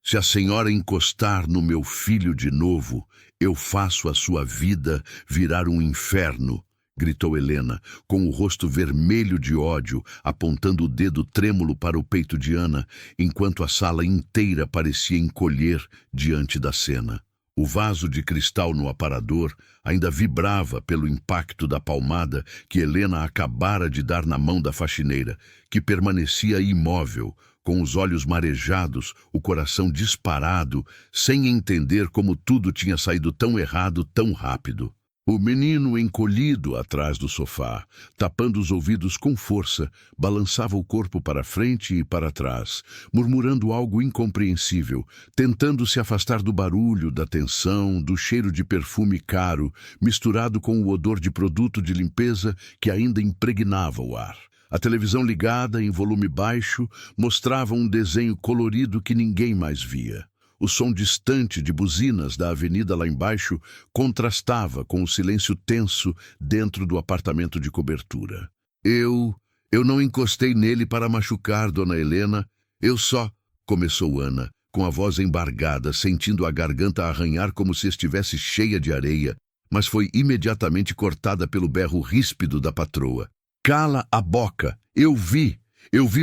Se a senhora encostar no meu filho de novo, eu faço a sua vida virar um inferno, gritou Helena, com o rosto vermelho de ódio, apontando o dedo trêmulo para o peito de Ana, enquanto a sala inteira parecia encolher diante da cena. O vaso de cristal no aparador ainda vibrava pelo impacto da palmada que Helena acabara de dar na mão da faxineira, que permanecia imóvel, com os olhos marejados, o coração disparado, sem entender como tudo tinha saído tão errado tão rápido. O menino, encolhido atrás do sofá, tapando os ouvidos com força, balançava o corpo para frente e para trás, murmurando algo incompreensível, tentando se afastar do barulho, da tensão, do cheiro de perfume caro, misturado com o odor de produto de limpeza que ainda impregnava o ar. A televisão ligada, em volume baixo, mostrava um desenho colorido que ninguém mais via. O som distante de buzinas da avenida lá embaixo contrastava com o silêncio tenso dentro do apartamento de cobertura. Eu não encostei nele para machucar, dona Helena. Eu só... Começou Ana, com a voz embargada, sentindo a garganta arranhar como se estivesse cheia de areia, mas foi imediatamente cortada pelo berro ríspido da patroa. Cala a boca! Eu vi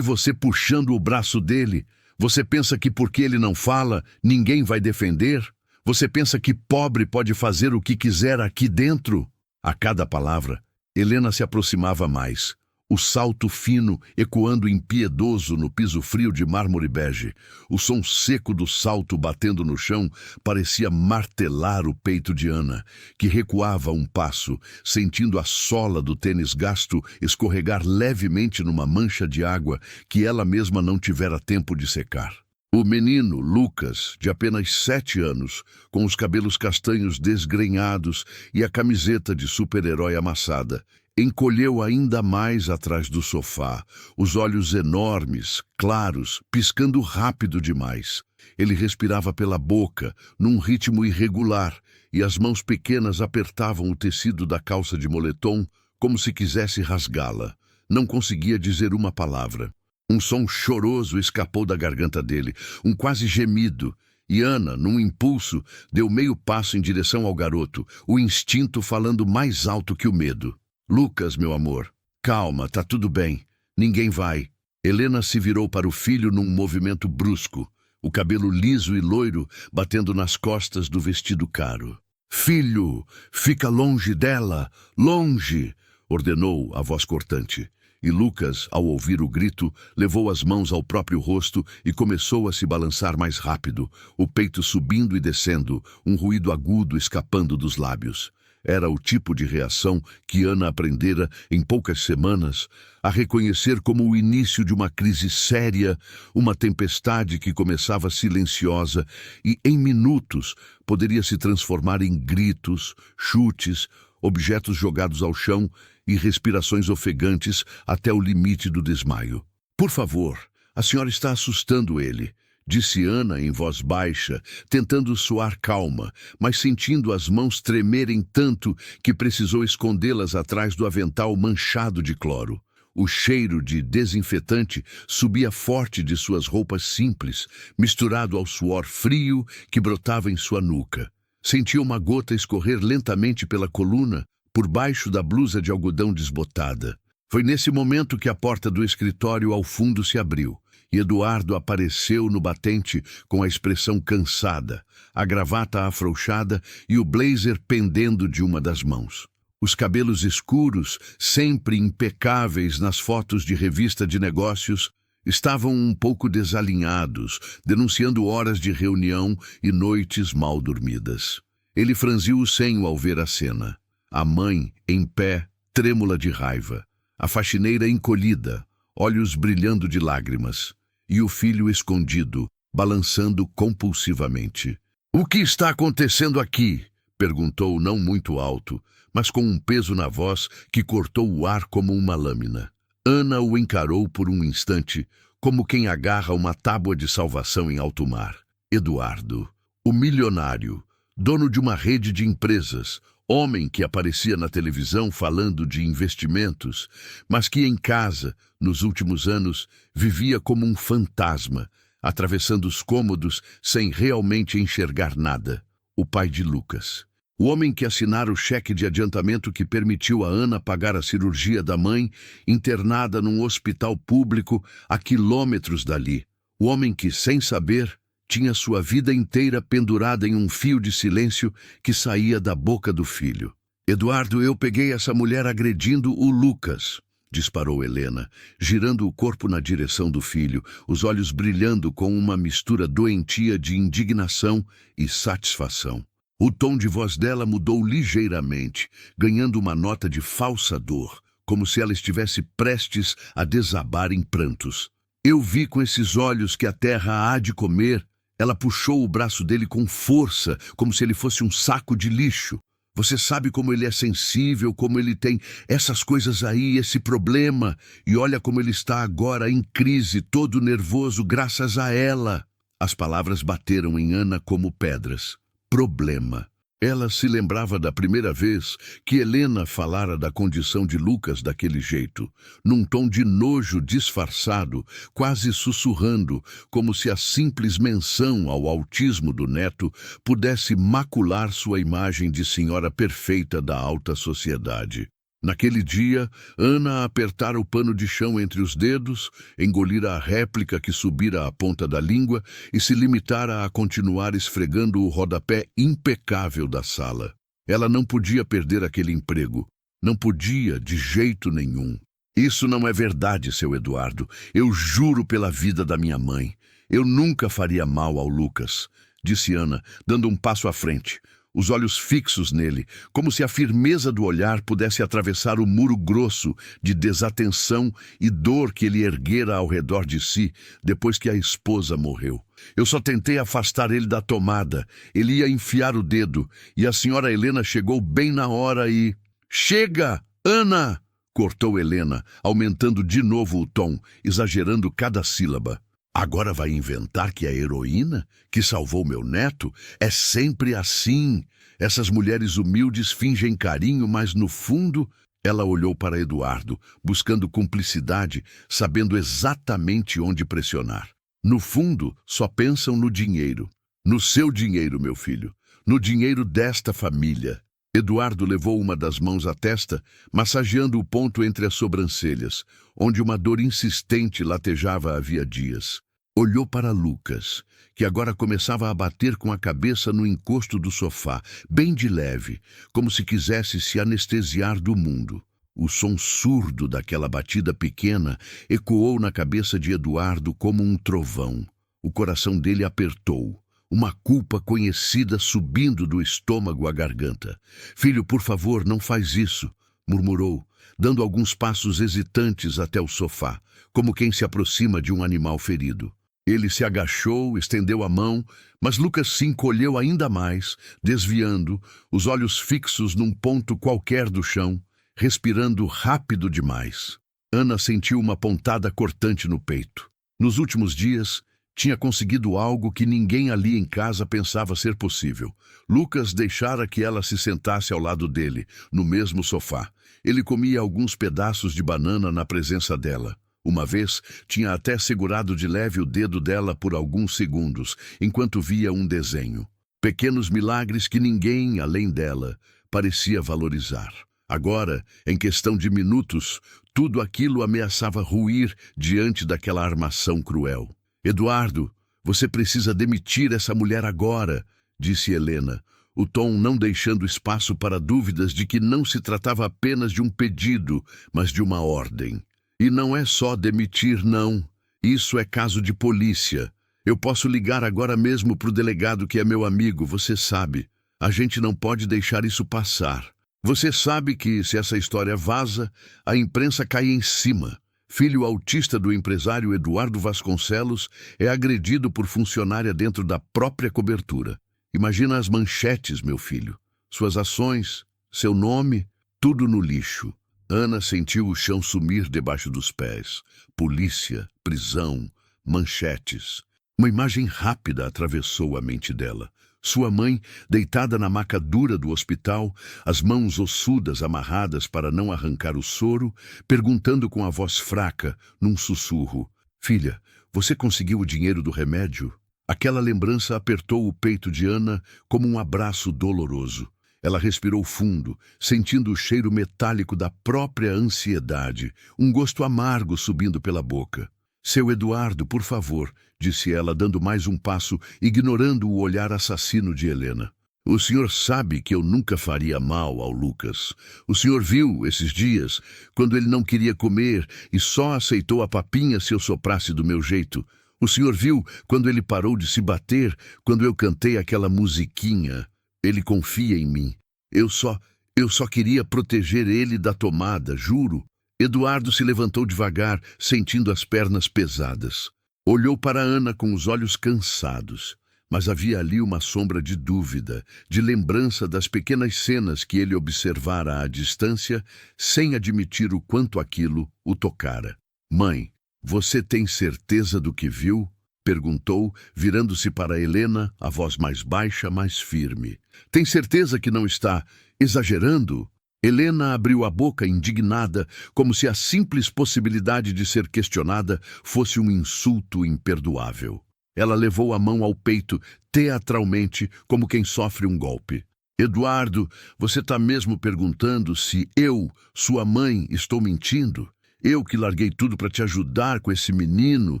você puxando o braço dele. Você pensa que porque ele não fala, ninguém vai defender? Você pensa que pobre pode fazer o que quiser aqui dentro? A cada palavra, Helena se aproximava mais, o salto fino ecoando impiedoso no piso frio de mármore bege. O som seco do salto batendo no chão parecia martelar o peito de Ana, que recuava um passo, sentindo a sola do tênis gasto escorregar levemente numa mancha de água que ela mesma não tivera tempo de secar. O menino, Lucas, de apenas 7 anos, com os cabelos castanhos desgrenhados e a camiseta de super-herói amassada, encolheu ainda mais atrás do sofá, os olhos enormes, claros, piscando rápido demais. Ele respirava pela boca, num ritmo irregular, e as mãos pequenas apertavam o tecido da calça de moletom como se quisesse rasgá-la. Não conseguia dizer uma palavra. Um som choroso escapou da garganta dele, um quase gemido, e Ana, num impulso, deu meio passo em direção ao garoto, o instinto falando mais alto que o medo. Lucas, meu amor, calma, tá tudo bem. Ninguém vai. Helena se virou para o filho num movimento brusco, o cabelo liso e loiro batendo nas costas do vestido caro. Filho, fica longe dela, longe, ordenou a voz cortante. E Lucas, ao ouvir o grito, levou as mãos ao próprio rosto e começou a se balançar mais rápido, o peito subindo e descendo, um ruído agudo escapando dos lábios. Era o tipo de reação que Ana aprendera, em poucas semanas, a reconhecer como o início de uma crise séria, uma tempestade que começava silenciosa e, em minutos, poderia se transformar em gritos, chutes, objetos jogados ao chão e respirações ofegantes até o limite do desmaio. Por favor, a senhora está assustando ele, disse Ana em voz baixa, tentando soar calma, mas sentindo as mãos tremerem tanto que precisou escondê-las atrás do avental manchado de cloro. O cheiro de desinfetante subia forte de suas roupas simples, misturado ao suor frio que brotava em sua nuca. Sentia uma gota escorrer lentamente pela coluna, por baixo da blusa de algodão desbotada. Foi nesse momento que a porta do escritório ao fundo se abriu. E Eduardo apareceu no batente com a expressão cansada, a gravata afrouxada e o blazer pendendo de uma das mãos. Os cabelos escuros, sempre impecáveis nas fotos de revista de negócios, estavam um pouco desalinhados, denunciando horas de reunião e noites mal dormidas. Ele franziu o senho ao ver a cena. A mãe, em pé, trêmula de raiva. A faxineira encolhida, olhos brilhando de lágrimas. E o filho escondido, balançando compulsivamente. "O que está acontecendo aqui?" perguntou não muito alto, mas com um peso na voz que cortou o ar como uma lâmina. Ana o encarou por um instante, como quem agarra uma tábua de salvação em alto mar. Eduardo, o milionário, dono de uma rede de empresas, homem que aparecia na televisão falando de investimentos, mas que em casa, nos últimos anos, vivia como um fantasma, atravessando os cômodos sem realmente enxergar nada. O pai de Lucas. O homem que assinara o cheque de adiantamento que permitiu a Ana pagar a cirurgia da mãe, internada num hospital público a quilômetros dali. O homem que, sem saber, tinha sua vida inteira pendurada em um fio de silêncio que saía da boca do filho. Eduardo, eu peguei essa mulher agredindo o Lucas, disparou Helena, girando o corpo na direção do filho, os olhos brilhando com uma mistura doentia de indignação e satisfação. O tom de voz dela mudou ligeiramente, ganhando uma nota de falsa dor, como se ela estivesse prestes a desabar em prantos. Eu vi com esses olhos que a terra há de comer. Ela puxou o braço dele com força, como se ele fosse um saco de lixo. Você sabe como ele é sensível, como ele tem essas coisas aí, esse problema. E olha como ele está agora em crise, todo nervoso, graças a ela. As palavras bateram em Ana como pedras. Problema. Ela se lembrava da primeira vez que Helena falara da condição de Lucas daquele jeito, num tom de nojo disfarçado, quase sussurrando, como se a simples menção ao autismo do neto pudesse macular sua imagem de senhora perfeita da alta sociedade. Naquele dia, Ana apertara o pano de chão entre os dedos, engolira a réplica que subira à ponta da língua e se limitara a continuar esfregando o rodapé impecável da sala. Ela não podia perder aquele emprego. Não podia, de jeito nenhum. Isso não é verdade, seu Eduardo. Eu juro pela vida da minha mãe. Eu nunca faria mal ao Lucas, disse Ana, dando um passo à frente. Os olhos fixos nele, como se a firmeza do olhar pudesse atravessar o muro grosso de desatenção e dor que ele erguera ao redor de si depois que a esposa morreu. Eu só tentei afastar ele da tomada. Ele ia enfiar o dedo, e a senhora Helena chegou bem na hora e... Chega, Ana! Cortou Helena, aumentando de novo o tom, exagerando cada sílaba. Agora vai inventar que é heroína, que salvou meu neto? É sempre assim. Essas mulheres humildes fingem carinho, mas no fundo... Ela olhou para Eduardo, buscando cumplicidade, sabendo exatamente onde pressionar. No fundo, só pensam no dinheiro. No seu dinheiro, meu filho. No dinheiro desta família. Eduardo levou uma das mãos à testa, massageando o ponto entre as sobrancelhas, onde uma dor insistente latejava havia dias. Olhou para Lucas, que agora começava a bater com a cabeça no encosto do sofá, bem de leve, como se quisesse se anestesiar do mundo. O som surdo daquela batida pequena ecoou na cabeça de Eduardo como um trovão. O coração dele apertou. Uma culpa conhecida subindo do estômago à garganta. Filho, por favor, não faz isso, murmurou, dando alguns passos hesitantes até o sofá, como quem se aproxima de um animal ferido. Ele se agachou, estendeu a mão, mas Lucas se encolheu ainda mais, desviando, os olhos fixos num ponto qualquer do chão, respirando rápido demais. Ana sentiu uma pontada cortante no peito. Nos últimos dias, tinha conseguido algo que ninguém ali em casa pensava ser possível. Lucas deixara que ela se sentasse ao lado dele, no mesmo sofá. Ele comia alguns pedaços de banana na presença dela. Uma vez, tinha até segurado de leve o dedo dela por alguns segundos, enquanto via um desenho. Pequenos milagres que ninguém, além dela, parecia valorizar. Agora, em questão de minutos, tudo aquilo ameaçava ruir diante daquela armação cruel. Eduardo, você precisa demitir essa mulher agora, disse Helena, o tom não deixando espaço para dúvidas de que não se tratava apenas de um pedido, mas de uma ordem. E não é só demitir, não. Isso é caso de polícia. Eu posso ligar agora mesmo para o delegado que é meu amigo, você sabe. A gente não pode deixar isso passar. Você sabe que, se essa história vaza, a imprensa cai em cima. Filho autista do empresário Eduardo Vasconcelos é agredido por funcionária dentro da própria cobertura. Imagina as manchetes, meu filho. Suas ações, seu nome, tudo no lixo. Ana sentiu o chão sumir debaixo dos pés. Polícia, prisão, manchetes. Uma imagem rápida atravessou a mente dela. Sua mãe, deitada na maca dura do hospital, as mãos ossudas amarradas para não arrancar o soro, perguntando com a voz fraca, num sussurro: Filha, Você conseguiu o dinheiro do remédio? Aquela lembrança apertou o peito de Ana como um abraço doloroso. Ela respirou fundo, sentindo o cheiro metálico da própria ansiedade, um gosto amargo subindo pela boca. Seu Eduardo, por favor, disse ela, dando mais um passo, ignorando o olhar assassino de Helena. O senhor sabe que eu nunca faria mal ao Lucas. O senhor viu, esses dias, quando ele não queria comer e só aceitou a papinha se eu soprasse do meu jeito. O senhor viu quando ele parou de se bater, quando eu cantei aquela musiquinha. Ele confia em mim. Eu só queria proteger ele da tomada, juro. Eduardo se levantou devagar, sentindo as pernas pesadas. Olhou para Ana com os olhos cansados. Mas havia ali uma sombra de dúvida, de lembrança das pequenas cenas que ele observara à distância, sem admitir o quanto aquilo o tocara. Mãe, você tem certeza do que viu? Perguntou, virando-se para Helena, a voz mais baixa, mais firme. Tem certeza que não está exagerando? Helena abriu a boca indignada, como se a simples possibilidade de ser questionada fosse um insulto imperdoável. Ela levou a mão ao peito, teatralmente, como quem sofre um golpe. Eduardo, você está mesmo perguntando se eu, sua mãe, estou mentindo? Eu que larguei tudo para te ajudar com esse menino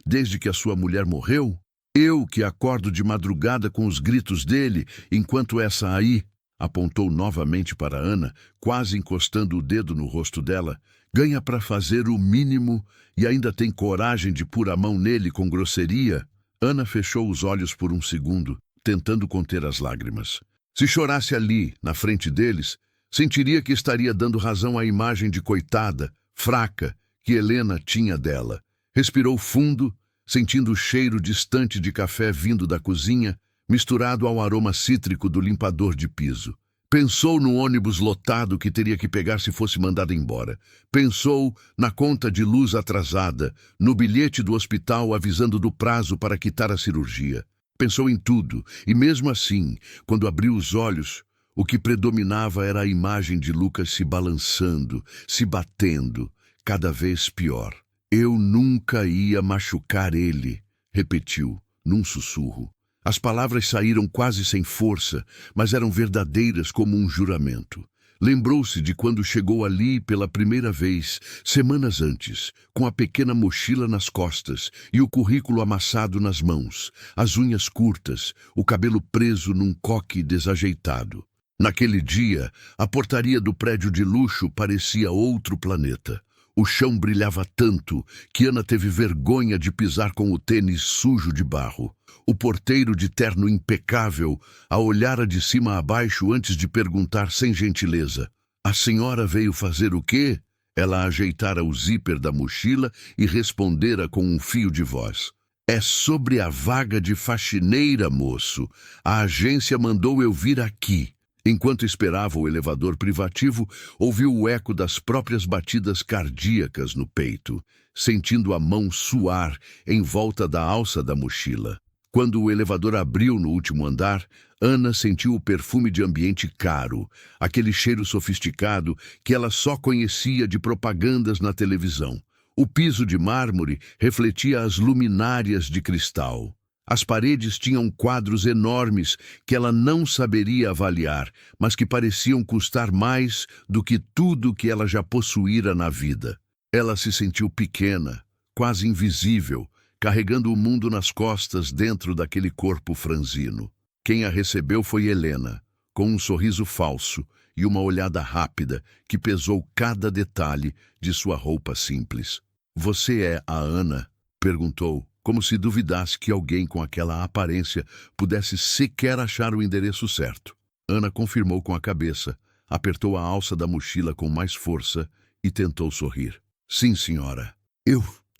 desde que a sua mulher morreu? Eu que acordo de madrugada com os gritos dele, enquanto essa aí, apontou novamente para Ana, quase encostando o dedo no rosto dela, ganha para fazer o mínimo e ainda tem coragem de pôr a mão nele com grosseria? Ana fechou os olhos por um segundo, tentando conter as lágrimas. Se chorasse ali, na frente deles, sentiria que estaria dando razão à imagem de coitada, fraca, que Helena tinha dela. Respirou fundo, sentindo o cheiro distante de café vindo da cozinha, misturado ao aroma cítrico do limpador de piso. Pensou no ônibus lotado que teria que pegar se fosse mandada embora. Pensou na conta de luz atrasada, no bilhete do hospital avisando do prazo para quitar a cirurgia. Pensou em tudo, e mesmo assim, quando abriu os olhos, o que predominava era a imagem de Lucas se balançando, se batendo, cada vez pior. Eu nunca ia machucar ele, repetiu, num sussurro. As palavras saíram quase sem força, mas eram verdadeiras como um juramento. Lembrou-se de quando chegou ali pela primeira vez, semanas antes, com a pequena mochila nas costas e o currículo amassado nas mãos, as unhas curtas, o cabelo preso num coque desajeitado. Naquele dia, a portaria do prédio de luxo parecia outro planeta. O chão brilhava tanto que Ana teve vergonha de pisar com o tênis sujo de barro. O porteiro de terno impecável a olhara de cima a baixo antes de perguntar sem gentileza. A senhora veio fazer o quê? Ela ajeitara o zíper da mochila e respondera com um fio de voz. É sobre a vaga de faxineira, moço. A agência mandou eu vir aqui. Enquanto esperava o elevador privativo, ouviu o eco das próprias batidas cardíacas no peito, sentindo a mão suar em volta da alça da mochila. Quando o elevador abriu no último andar, Ana sentiu o perfume de ambiente caro, aquele cheiro sofisticado que ela só conhecia de propagandas na televisão. O piso de mármore refletia as luminárias de cristal. As paredes tinham quadros enormes que ela não saberia avaliar, mas que pareciam custar mais do que tudo que ela já possuíra na vida. Ela se sentiu pequena, quase invisível, carregando o mundo nas costas dentro daquele corpo franzino. Quem a recebeu foi Helena, com um sorriso falso e uma olhada rápida que pesou cada detalhe de sua roupa simples. Você é a Ana? Perguntou, como se duvidasse que alguém com aquela aparência pudesse sequer achar o endereço certo. Ana confirmou com a cabeça, apertou a alça da mochila com mais força e tentou sorrir. Sim, senhora.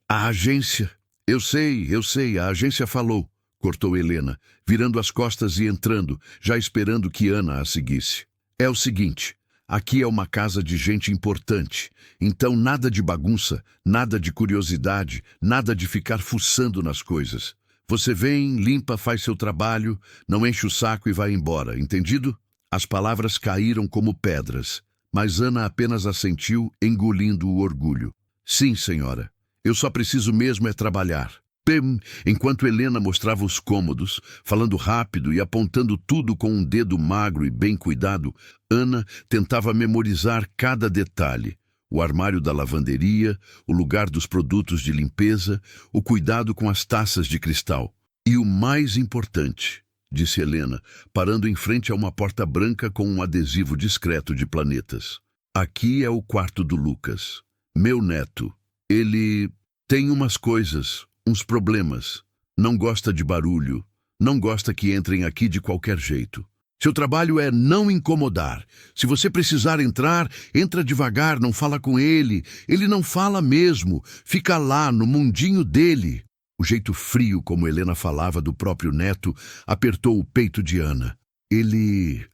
A agência... Eu sei, a agência falou, cortou Helena, virando as costas e entrando, já esperando que Ana a seguisse. É o seguinte, aqui é uma casa de gente importante, então nada de bagunça, nada de curiosidade, nada de ficar fuçando nas coisas. Você vem, limpa, faz seu trabalho, não enche o saco e vai embora, entendido? As palavras caíram como pedras, mas Ana apenas assentiu, engolindo o orgulho. Sim, senhora. Eu só preciso mesmo é trabalhar. Enquanto Helena mostrava os cômodos, falando rápido e apontando tudo com um dedo magro e bem cuidado, Ana tentava memorizar cada detalhe. O armário da lavanderia, o lugar dos produtos de limpeza, o cuidado com as taças de cristal. E o mais importante, disse Helena, parando em frente a uma porta branca com um adesivo discreto de planetas. Aqui é o quarto do Lucas, meu neto. Ele tem umas coisas, uns problemas. Não gosta de barulho, não gosta que entrem aqui de qualquer jeito. Seu trabalho é não incomodar. Se você precisar entrar, entra devagar, não fala com ele. Ele não fala mesmo, fica lá no mundinho dele. O jeito frio como Helena falava do próprio neto apertou o peito de Ana. Ele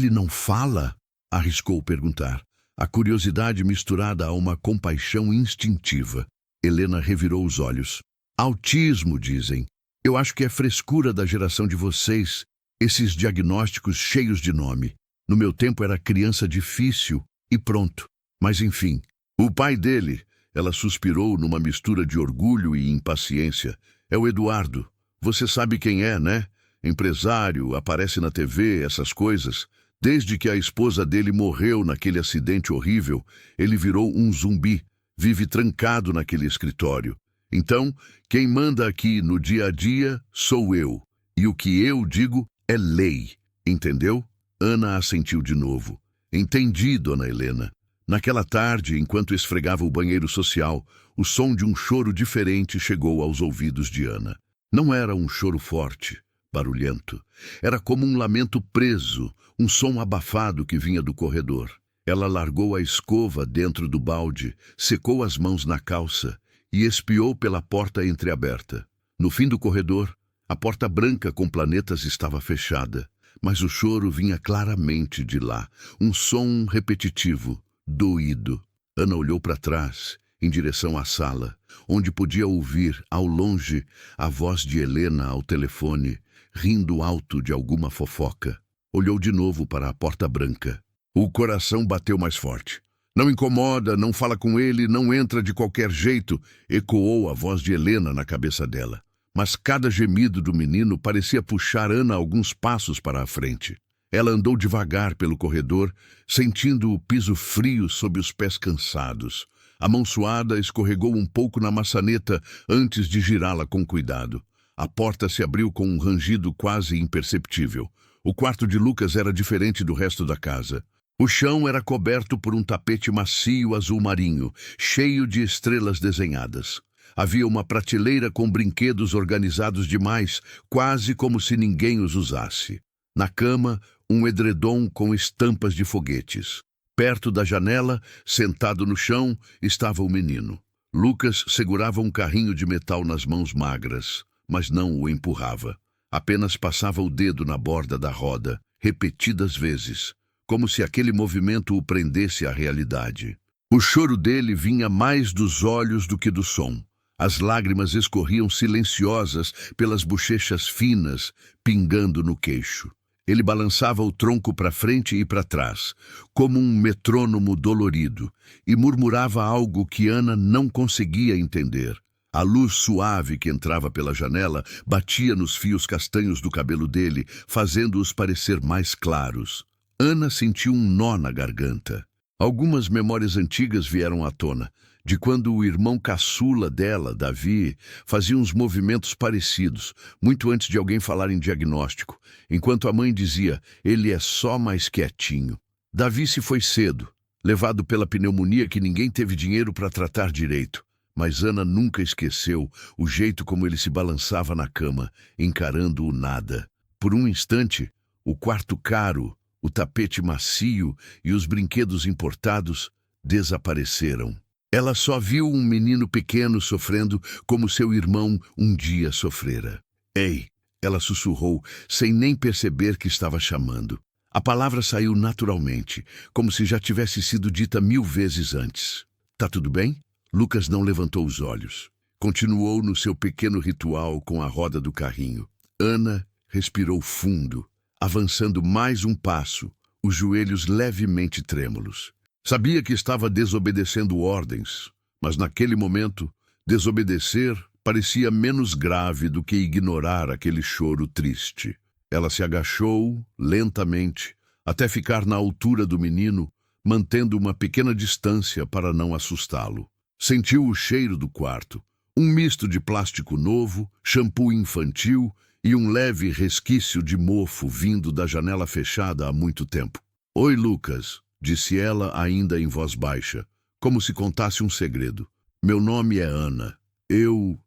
não fala? Arriscou perguntar. A curiosidade misturada a uma compaixão instintiva. Helena revirou os olhos. Autismo, dizem. Eu acho que é frescura da geração de vocês, esses diagnósticos cheios de nome. No meu tempo era criança difícil e pronto. Mas enfim, o pai dele, ela suspirou numa mistura de orgulho e impaciência. É o Eduardo. Você sabe quem é, né? Empresário, aparece na TV, essas coisas. Desde que a esposa dele morreu naquele acidente horrível, ele virou um zumbi, vive trancado naquele escritório. Então, quem manda aqui no dia a dia sou eu. E o que eu digo é lei. Entendeu? Ana assentiu de novo. Entendi, dona Helena. Naquela tarde, enquanto esfregava o banheiro social, o som de um choro diferente chegou aos ouvidos de Ana. Não era um choro forte, barulhento. Era como um lamento preso, um som abafado que vinha do corredor. Ela largou a escova dentro do balde, secou as mãos na calça e espiou pela porta entreaberta. No fim do corredor, a porta branca com planetas estava fechada, mas o choro vinha claramente de lá, um som repetitivo, doído. Ana olhou para trás, em direção à sala, onde podia ouvir, ao longe, a voz de Helena ao telefone, rindo alto de alguma fofoca. Olhou de novo para a porta branca. O coração bateu mais forte. Não incomoda, não fala com ele, não entra de qualquer jeito, ecoou a voz de Helena na cabeça dela. Mas cada gemido do menino parecia puxar Ana alguns passos para a frente. Ela andou devagar pelo corredor, sentindo o piso frio sob os pés cansados. A mão suada escorregou um pouco na maçaneta antes de girá-la com cuidado. A porta se abriu com um rangido quase imperceptível. O quarto de Lucas era diferente do resto da casa. O chão era coberto por um tapete macio azul marinho, cheio de estrelas desenhadas. Havia uma prateleira com brinquedos organizados demais, quase como se ninguém os usasse. Na cama, um edredom com estampas de foguetes. Perto da janela, sentado no chão, estava o menino. Lucas segurava um carrinho de metal nas mãos magras, mas não o empurrava. Apenas passava o dedo na borda da roda, repetidas vezes, como se aquele movimento o prendesse à realidade. O choro dele vinha mais dos olhos do que do som. As lágrimas escorriam silenciosas pelas bochechas finas, pingando no queixo. Ele balançava o tronco para frente e para trás, como um metrônomo dolorido, e murmurava algo que Ana não conseguia entender. A luz suave que entrava pela janela batia nos fios castanhos do cabelo dele, fazendo-os parecer mais claros. Ana sentiu um nó na garganta. Algumas memórias antigas vieram à tona, de quando o irmão caçula dela, Davi, fazia uns movimentos parecidos, muito antes de alguém falar em diagnóstico, enquanto a mãe dizia, ele é só mais quietinho. Davi se foi cedo, levado pela pneumonia que ninguém teve dinheiro para tratar direito. Mas Ana nunca esqueceu o jeito como ele se balançava na cama, encarando o nada. Por um instante, o quarto caro, o tapete macio e os brinquedos importados desapareceram. Ela só viu um menino pequeno sofrendo como seu irmão um dia sofrera. Ei, ela sussurrou, sem nem perceber que estava chamando. A palavra saiu naturalmente, como se já tivesse sido dita 1000 vezes antes. Tá tudo bem? Lucas não levantou os olhos. Continuou no seu pequeno ritual com a roda do carrinho. Ana respirou fundo, avançando mais um passo, os joelhos levemente trêmulos. Sabia que estava desobedecendo ordens, mas naquele momento, desobedecer parecia menos grave do que ignorar aquele choro triste. Ela se agachou, lentamente, até ficar na altura do menino, mantendo uma pequena distância para não assustá-lo. Sentiu o cheiro do quarto, um misto de plástico novo, shampoo infantil e um leve resquício de mofo vindo da janela fechada há muito tempo. "Oi, Lucas", disse ela ainda em voz baixa, como se contasse um segredo. "Meu nome é Ana. Eu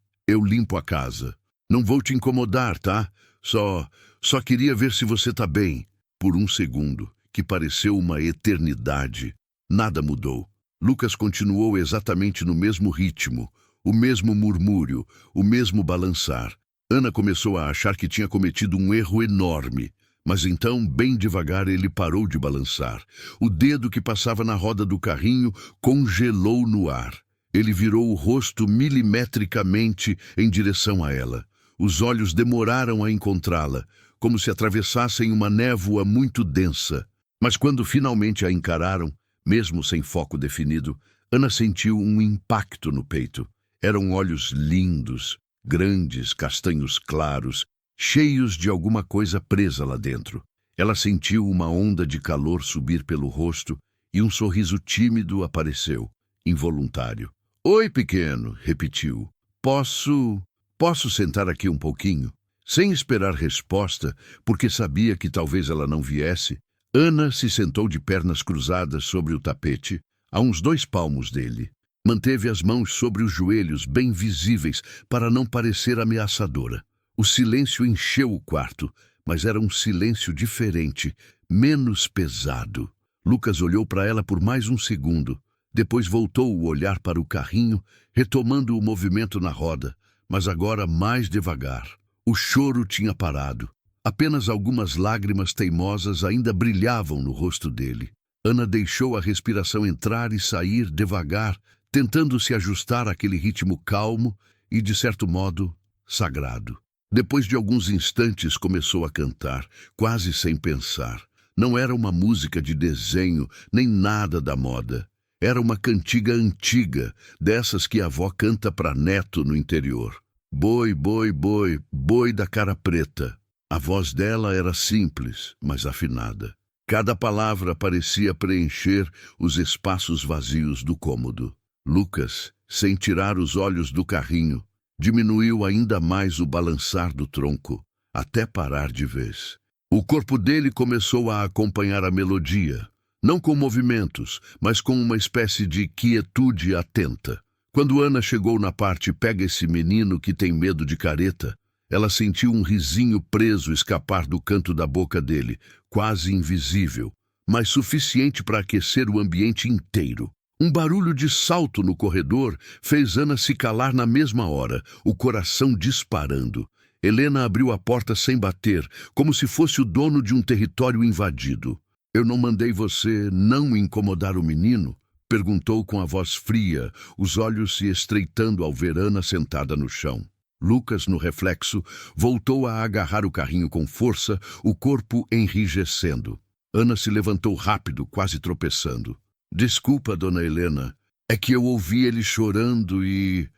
limpo a casa. Não vou te incomodar, tá? Só queria ver se você tá bem." Por um segundo, que pareceu uma eternidade, nada mudou. Lucas continuou exatamente no mesmo ritmo, o mesmo murmúrio, o mesmo balançar. Ana começou a achar que tinha cometido um erro enorme, mas então, bem devagar, ele parou de balançar. O dedo que passava na roda do carrinho congelou no ar. Ele virou o rosto milimetricamente em direção a ela. Os olhos demoraram a encontrá-la, como se atravessassem uma névoa muito densa. Mas quando finalmente a encararam, mesmo sem foco definido, Ana sentiu um impacto no peito. Eram olhos lindos, grandes, castanhos claros, cheios de alguma coisa presa lá dentro. Ela sentiu uma onda de calor subir pelo rosto e um sorriso tímido apareceu, involuntário. "Oi, pequeno", repetiu. Posso sentar aqui um pouquinho?" Sem esperar resposta, porque sabia que talvez ela não viesse, Ana se sentou de pernas cruzadas sobre o tapete, a uns 2 palmos dele. Manteve as mãos sobre os joelhos bem visíveis para não parecer ameaçadora. O silêncio encheu o quarto, mas era um silêncio diferente, menos pesado. Lucas olhou para ela por mais um segundo. Depois voltou o olhar para o carrinho, retomando o movimento na roda, mas agora mais devagar. O choro tinha parado. Apenas algumas lágrimas teimosas ainda brilhavam no rosto dele. Ana deixou a respiração entrar e sair devagar, tentando se ajustar àquele ritmo calmo e, de certo modo, sagrado. Depois de alguns instantes começou a cantar, quase sem pensar. Não era uma música de desenho, nem nada da moda. Era uma cantiga antiga, dessas que a avó canta para neto no interior. "Boi, boi, boi, boi da cara preta." A voz dela era simples, mas afinada. Cada palavra parecia preencher os espaços vazios do cômodo. Lucas, sem tirar os olhos do carrinho, diminuiu ainda mais o balançar do tronco, até parar de vez. O corpo dele começou a acompanhar a melodia, não com movimentos, mas com uma espécie de quietude atenta. Quando Ana chegou na parte "pega esse menino que tem medo de careta", ela sentiu um risinho preso escapar do canto da boca dele, quase invisível, mas suficiente para aquecer o ambiente inteiro. Um barulho de salto no corredor fez Ana se calar na mesma hora, o coração disparando. Helena abriu a porta sem bater, como se fosse o dono de um território invadido. "Eu não mandei você não incomodar o menino?" perguntou com a voz fria, os olhos se estreitando ao ver Ana sentada no chão. Lucas, no reflexo, voltou a agarrar o carrinho com força, o corpo enrijecendo. Ana se levantou rápido, quase tropeçando. "Desculpa, dona Helena, é que eu ouvi ele chorando e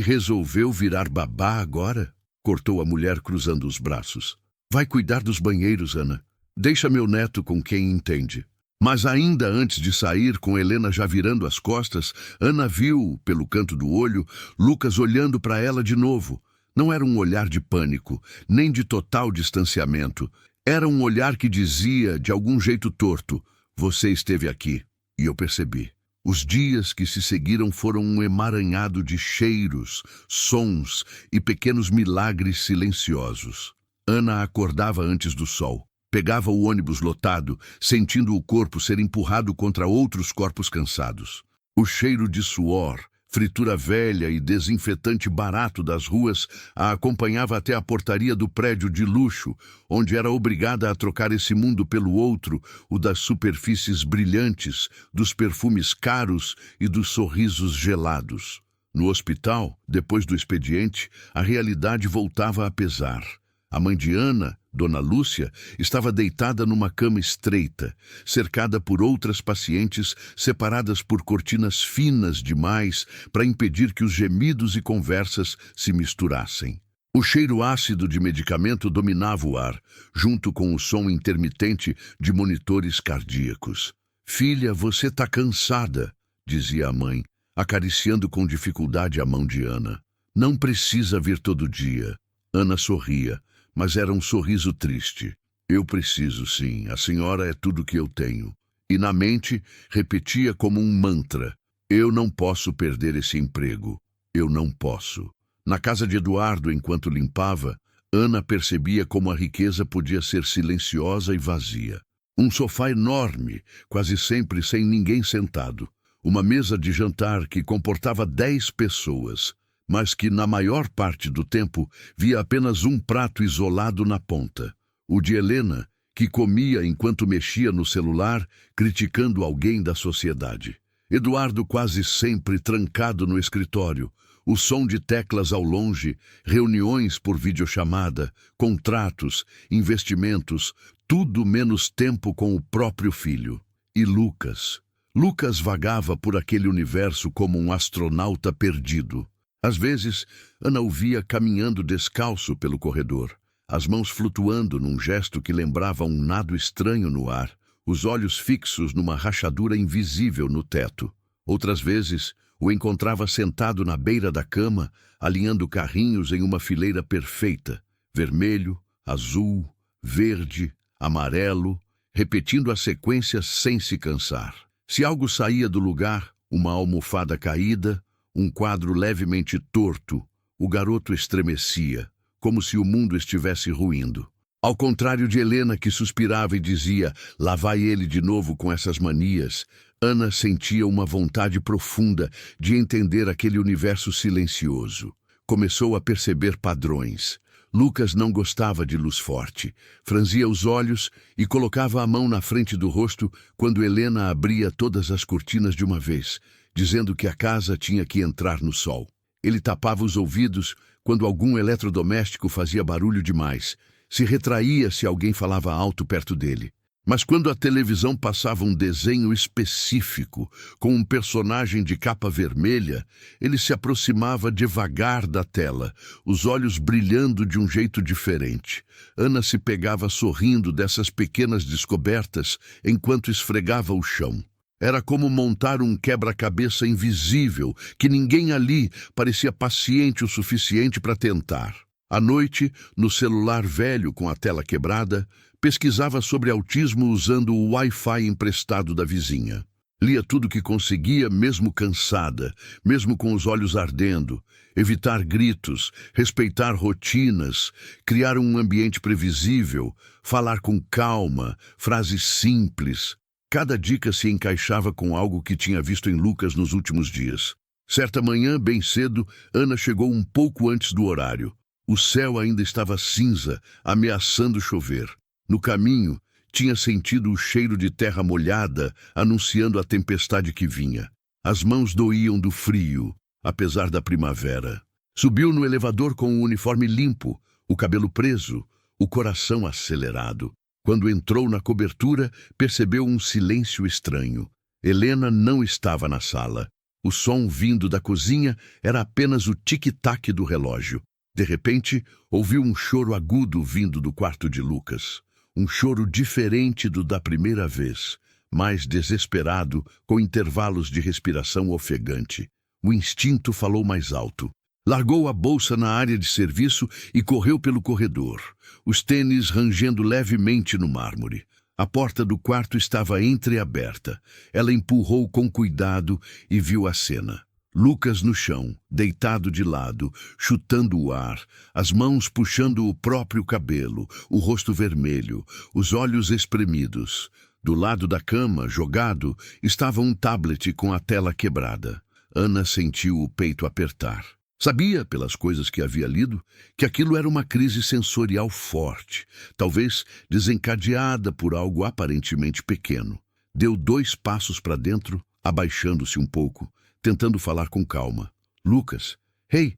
resolveu virar babá agora?" cortou a mulher cruzando os braços. "Vai cuidar dos banheiros, Ana. Deixa meu neto com quem entende." Mas ainda antes de sair, com Helena já virando as costas, Ana viu, pelo canto do olho, Lucas olhando para ela de novo. Não era um olhar de pânico, nem de total distanciamento. Era um olhar que dizia, de algum jeito torto, "Você esteve aqui, e eu percebi." Os dias que se seguiram foram um emaranhado de cheiros, sons e pequenos milagres silenciosos. Ana acordava antes do sol. Pegava o ônibus lotado, sentindo o corpo ser empurrado contra outros corpos cansados. O cheiro de suor, fritura velha e desinfetante barato das ruas a acompanhava até a portaria do prédio de luxo, onde era obrigada a trocar esse mundo pelo outro, o das superfícies brilhantes, dos perfumes caros e dos sorrisos gelados. No hospital, depois do expediente, a realidade voltava a pesar. A mãe de Ana, Dona Lúcia estava deitada numa cama estreita, cercada por outras pacientes, separadas por cortinas finas demais para impedir que os gemidos e conversas se misturassem. O cheiro ácido de medicamento dominava o ar, junto com o som intermitente de monitores cardíacos. "Filha, você está cansada", dizia a mãe, acariciando com dificuldade a mão de Ana. "Não precisa vir todo dia." Ana sorria, mas era um sorriso triste. "Eu preciso, sim. A senhora é tudo que eu tenho." E na mente repetia como um mantra: "Eu não posso perder esse emprego. Eu não posso." Na casa de Eduardo, enquanto limpava, Ana percebia como a riqueza podia ser silenciosa e vazia. Um sofá enorme, quase sempre sem ninguém sentado. Uma mesa de jantar que comportava 10 pessoas, mas que, na maior parte do tempo, via apenas um prato isolado na ponta. O de Helena, que comia enquanto mexia no celular, criticando alguém da sociedade. Eduardo quase sempre trancado no escritório, o som de teclas ao longe, reuniões por videochamada, contratos, investimentos, tudo menos tempo com o próprio filho. E Lucas? Lucas vagava por aquele universo como um astronauta perdido. Às vezes, Ana o via caminhando descalço pelo corredor, as mãos flutuando num gesto que lembrava um nado estranho no ar, os olhos fixos numa rachadura invisível no teto. Outras vezes, o encontrava sentado na beira da cama, alinhando carrinhos em uma fileira perfeita, vermelho, azul, verde, amarelo, repetindo a sequência sem se cansar. Se algo saía do lugar, uma almofada caída, um quadro levemente torto, o garoto estremecia, como se o mundo estivesse ruindo. Ao contrário de Helena, que suspirava e dizia: "Lá vai ele de novo com essas manias", Ana sentia uma vontade profunda de entender aquele universo silencioso. Começou a perceber padrões. Lucas não gostava de luz forte, franzia os olhos e colocava a mão na frente do rosto quando Helena abria todas as cortinas de uma vez, dizendo que a casa tinha que entrar no sol. Ele tapava os ouvidos quando algum eletrodoméstico fazia barulho demais, se retraía se alguém falava alto perto dele. Mas quando a televisão passava um desenho específico, com um personagem de capa vermelha, ele se aproximava devagar da tela, os olhos brilhando de um jeito diferente. Ana se pegava sorrindo dessas pequenas descobertas enquanto esfregava o chão. Era como montar um quebra-cabeça invisível, que ninguém ali parecia paciente o suficiente para tentar. À noite, no celular velho com a tela quebrada, pesquisava sobre autismo usando o Wi-Fi emprestado da vizinha. Lia tudo que conseguia, mesmo cansada, mesmo com os olhos ardendo. Evitar gritos, respeitar rotinas, criar um ambiente previsível, falar com calma, frases simples. Cada dica se encaixava com algo que tinha visto em Lucas nos últimos dias. Certa manhã, bem cedo, Ana chegou um pouco antes do horário. O céu ainda estava cinza, ameaçando chover. No caminho, tinha sentido o cheiro de terra molhada, anunciando a tempestade que vinha. As mãos doíam do frio, apesar da primavera. Subiu no elevador com o uniforme limpo, o cabelo preso, o coração acelerado. Quando entrou na cobertura, percebeu um silêncio estranho. Helena não estava na sala. O som vindo da cozinha era apenas o tic-tac do relógio. De repente, ouviu um choro agudo vindo do quarto de Lucas. Um choro diferente do da primeira vez, mais desesperado, com intervalos de respiração ofegante. O instinto falou mais alto. Largou a bolsa na área de serviço e correu pelo corredor, os tênis rangendo levemente no mármore. A porta do quarto estava entreaberta. Ela empurrou com cuidado e viu a cena. Lucas no chão, deitado de lado, chutando o ar, as mãos puxando o próprio cabelo, o rosto vermelho, os olhos espremidos. Do lado da cama, jogado, estava um tablet com a tela quebrada. Ana sentiu o peito apertar. Sabia, pelas coisas que havia lido, que aquilo era uma crise sensorial forte, talvez desencadeada por algo aparentemente pequeno. Deu 2 passos para dentro, abaixando-se um pouco, tentando falar com calma. "Lucas, hey,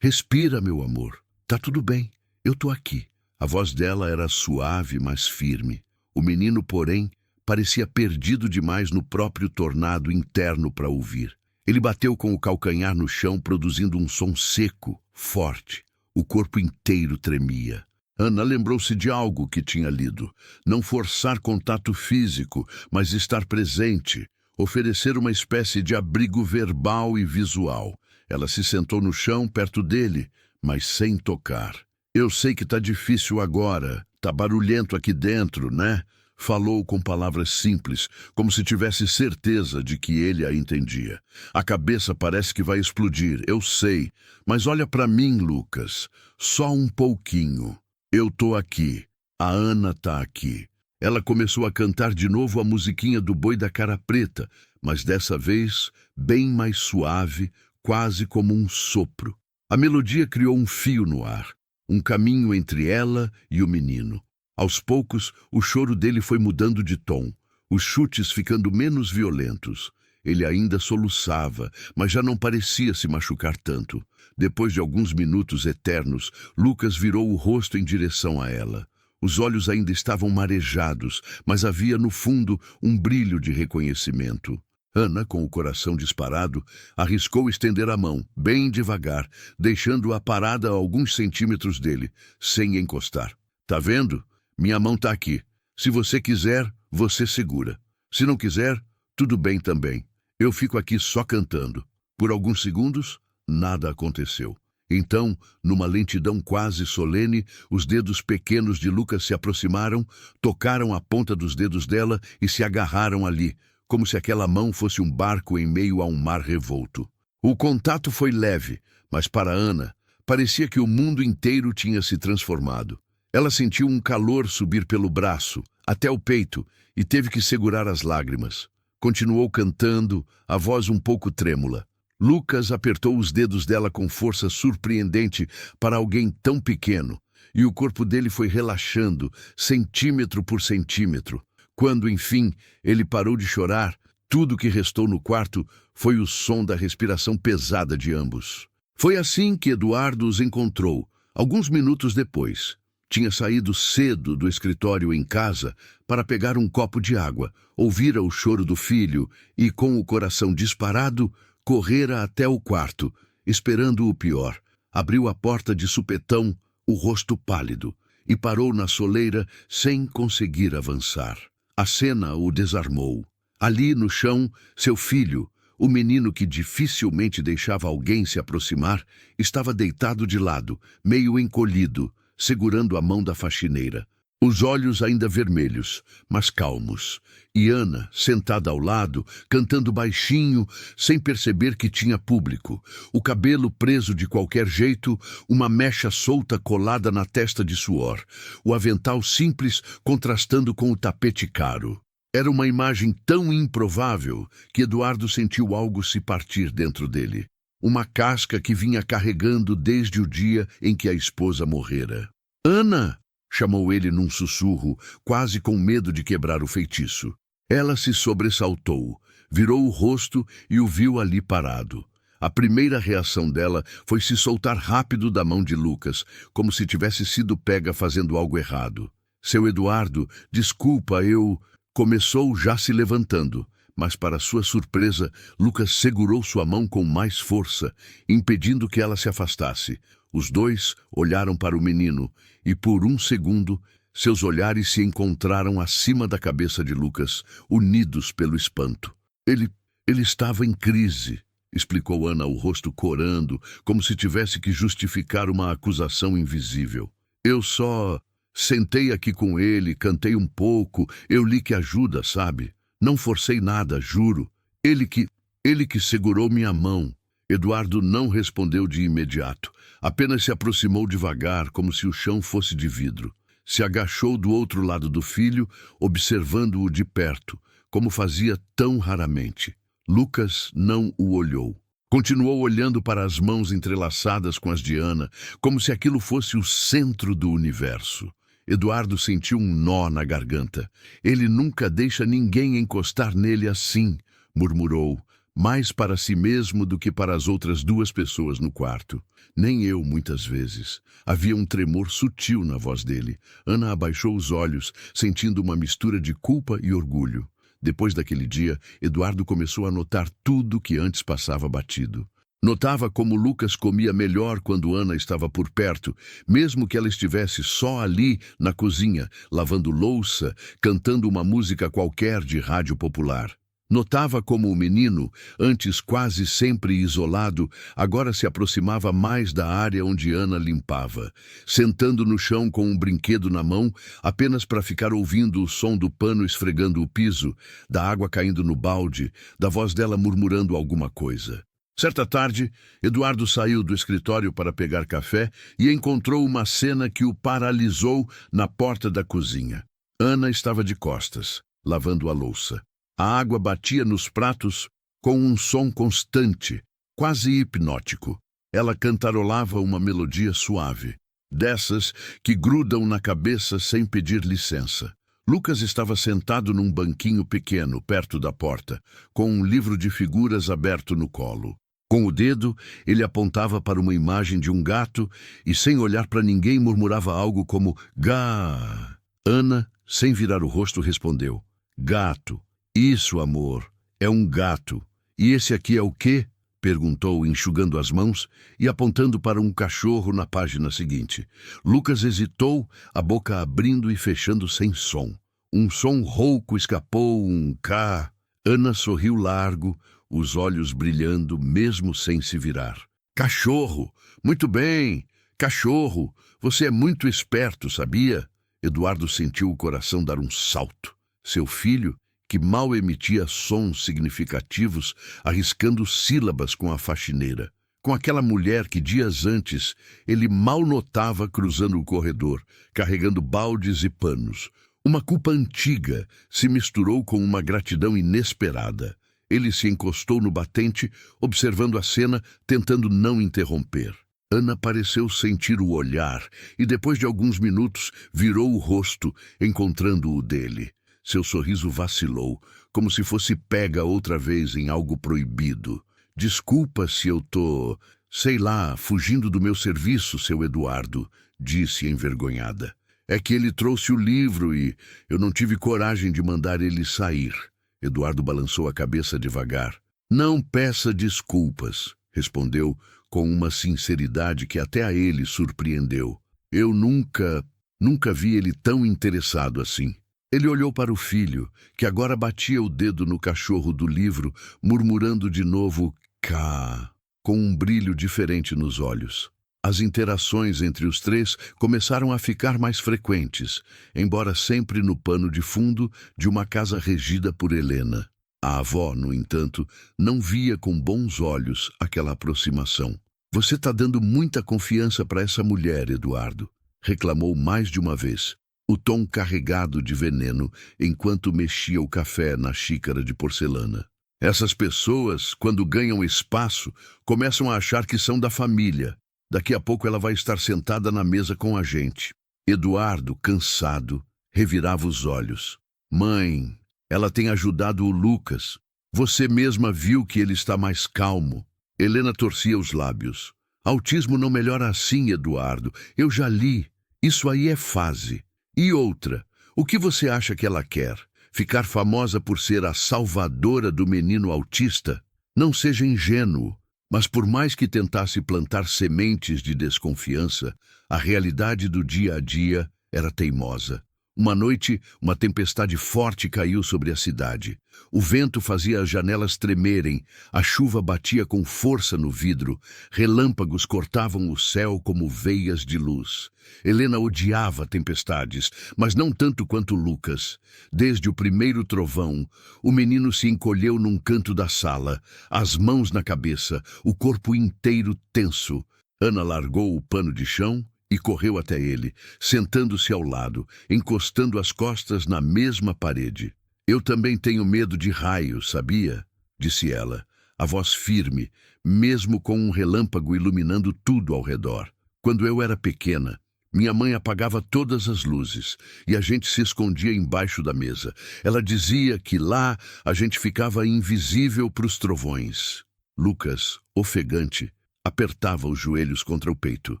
respira, meu amor. Tá tudo bem, eu tô aqui." A voz dela era suave, mas firme. O menino, porém, parecia perdido demais no próprio tornado interno para ouvir. Ele bateu com o calcanhar no chão, produzindo um som seco, forte. O corpo inteiro tremia. Ana lembrou-se de algo que tinha lido. Não forçar contato físico, mas estar presente. Oferecer uma espécie de abrigo verbal e visual. Ela se sentou no chão perto dele, mas sem tocar. Eu sei que tá difícil agora. Tá barulhento aqui dentro, né? Falou com palavras simples, como se tivesse certeza de que ele a entendia. A cabeça parece que vai explodir, eu sei. Mas olha para mim, Lucas. Só um pouquinho. Eu tô aqui. A Ana tá aqui. Ela começou a cantar de novo a musiquinha do Boi da Cara Preta, mas dessa vez bem mais suave, quase como um sopro. A melodia criou um fio no ar, um caminho entre ela e o menino. Aos poucos, o choro dele foi mudando de tom, os chutes ficando menos violentos. Ele ainda soluçava, mas já não parecia se machucar tanto. Depois de alguns minutos eternos, Lucas virou o rosto em direção a ela. Os olhos ainda estavam marejados, mas havia no fundo um brilho de reconhecimento. Ana, com o coração disparado, arriscou estender a mão, bem devagar, deixando-a parada a alguns centímetros dele, sem encostar. Tá vendo? Minha mão tá aqui. Se você quiser, você segura. Se não quiser, tudo bem também. Eu fico aqui só cantando. Por alguns segundos, nada aconteceu. Então, numa lentidão quase solene, os dedos pequenos de Lucas se aproximaram, tocaram a ponta dos dedos dela e se agarraram ali, como se aquela mão fosse um barco em meio a um mar revolto. O contato foi leve, mas para Ana, parecia que o mundo inteiro tinha se transformado. Ela sentiu um calor subir pelo braço, até o peito, e teve que segurar as lágrimas. Continuou cantando, a voz um pouco trêmula. Lucas apertou os dedos dela com força surpreendente para alguém tão pequeno, e o corpo dele foi relaxando, centímetro por centímetro. Quando, enfim, ele parou de chorar, tudo que restou no quarto foi o som da respiração pesada de ambos. Foi assim que Eduardo os encontrou, alguns minutos depois. Tinha saído cedo do escritório em casa para pegar um copo de água, ouvira o choro do filho e, com o coração disparado, correra até o quarto, esperando o pior. Abriu a porta de supetão, o rosto pálido, e parou na soleira sem conseguir avançar. A cena o desarmou. Ali no chão, seu filho, o menino que dificilmente deixava alguém se aproximar, estava deitado de lado, meio encolhido, segurando a mão da faxineira. Os olhos ainda vermelhos, mas calmos. E Ana, sentada ao lado, cantando baixinho, sem perceber que tinha público. O cabelo preso de qualquer jeito, uma mecha solta colada na testa de suor. O avental simples contrastando com o tapete caro. Era uma imagem tão improvável que Eduardo sentiu algo se partir dentro dele. Uma casca que vinha carregando desde o dia em que a esposa morrera. «Ana!» chamou ele num sussurro, quase com medo de quebrar o feitiço. Ela se sobressaltou, virou o rosto e o viu ali parado. A primeira reação dela foi se soltar rápido da mão de Lucas, como se tivesse sido pega fazendo algo errado. «Seu Eduardo, desculpa, eu...» Começou já se levantando, mas para sua surpresa, Lucas segurou sua mão com mais força, impedindo que ela se afastasse. Os dois olharam para o menino e, por um segundo, seus olhares se encontraram acima da cabeça de Lucas, unidos pelo espanto. Ele estava em crise, explicou Ana, o rosto corando, como se tivesse que justificar uma acusação invisível. Eu só sentei aqui com ele, cantei um pouco, eu li que ajuda, sabe? Não forcei nada, juro. Ele que segurou minha mão. Eduardo não respondeu de imediato. Apenas se aproximou devagar, como se o chão fosse de vidro. Se agachou do outro lado do filho, observando-o de perto, como fazia tão raramente. Lucas não o olhou. Continuou olhando para as mãos entrelaçadas com as de Ana, como se aquilo fosse o centro do universo. Eduardo sentiu um nó na garganta. Ele nunca deixa ninguém encostar nele assim, murmurou, mais para si mesmo do que para as outras duas pessoas no quarto. Nem eu, muitas vezes. Havia um tremor sutil na voz dele. Ana abaixou os olhos, sentindo uma mistura de culpa e orgulho. Depois daquele dia, Eduardo começou a notar tudo que antes passava batido. Notava como Lucas comia melhor quando Ana estava por perto, mesmo que ela estivesse só ali na cozinha, lavando louça, cantando uma música qualquer de rádio popular. Notava como o menino, antes quase sempre isolado, agora se aproximava mais da área onde Ana limpava, sentando no chão com um brinquedo na mão, apenas para ficar ouvindo o som do pano esfregando o piso, da água caindo no balde, da voz dela murmurando alguma coisa. Certa tarde, Eduardo saiu do escritório para pegar café e encontrou uma cena que o paralisou na porta da cozinha. Ana estava de costas, lavando a louça. A água batia nos pratos com um som constante, quase hipnótico. Ela cantarolava uma melodia suave, dessas que grudam na cabeça sem pedir licença. Lucas estava sentado num banquinho pequeno, perto da porta, com um livro de figuras aberto no colo. Com o dedo, ele apontava para uma imagem de um gato e, sem olhar para ninguém, murmurava algo como "Gá". Ana, sem virar o rosto, respondeu: "Gato. Isso, amor, é um gato. E esse aqui é o quê?" perguntou, enxugando as mãos e apontando para um cachorro na página seguinte. Lucas hesitou, a boca abrindo e fechando sem som. Um som rouco escapou, um cá. Ana sorriu largo, os olhos brilhando mesmo sem se virar. "Cachorro! Muito bem! Cachorro! Você é muito esperto, sabia?" Eduardo sentiu o coração dar um salto. Seu filho, que mal emitia sons significativos, arriscando sílabas com a faxineira. Com aquela mulher que dias antes ele mal notava cruzando o corredor, carregando baldes e panos. Uma culpa antiga se misturou com uma gratidão inesperada. Ele se encostou no batente, observando a cena, tentando não interromper. Ana pareceu sentir o olhar e, depois de alguns minutos, virou o rosto, encontrando o dele. Seu sorriso vacilou, como se fosse pega outra vez em algo proibido. "Desculpa se eu tô, sei lá, fugindo do meu serviço, seu Eduardo", disse envergonhada. "É que ele trouxe o livro e eu não tive coragem de mandar ele sair." Eduardo balançou a cabeça devagar. "Não peça desculpas", respondeu com uma sinceridade que até a ele surpreendeu. "Eu nunca vi ele tão interessado assim." Ele olhou para o filho, que agora batia o dedo no cachorro do livro, murmurando de novo "cá", com um brilho diferente nos olhos. As interações entre os três começaram a ficar mais frequentes, embora sempre no pano de fundo de uma casa regida por Helena. A avó, no entanto, não via com bons olhos aquela aproximação. "Você está dando muita confiança para essa mulher, Eduardo", reclamou mais de uma vez, o tom carregado de veneno enquanto mexia o café na xícara de porcelana. "Essas pessoas, quando ganham espaço, começam a achar que são da família. Daqui a pouco ela vai estar sentada na mesa com a gente." Eduardo, cansado, revirava os olhos. "Mãe, ela tem ajudado o Lucas. Você mesma viu que ele está mais calmo." Helena torcia os lábios. "Autismo não melhora assim, Eduardo. Eu já li. Isso aí é fase. E outra, o que você acha que ela quer? Ficar famosa por ser a salvadora do menino autista? Não seja ingênuo." Mas por mais que tentasse plantar sementes de desconfiança, a realidade do dia a dia era teimosa. Uma noite, uma tempestade forte caiu sobre a cidade. O vento fazia as janelas tremerem, a chuva batia com força no vidro, relâmpagos cortavam o céu como veias de luz. Helena odiava tempestades, mas não tanto quanto Lucas. Desde o primeiro trovão, o menino se encolheu num canto da sala, as mãos na cabeça, o corpo inteiro tenso. Ana largou o pano de chão e correu até ele, sentando-se ao lado, encostando as costas na mesma parede. "Eu também tenho medo de raios, sabia?" disse ela, a voz firme, mesmo com um relâmpago iluminando tudo ao redor. "Quando eu era pequena, Minha mãe apagava todas as luzes e a gente se escondia embaixo da mesa. Ela dizia que lá a gente ficava invisível para os trovões. Lucas, ofegante, apertava os joelhos contra o peito.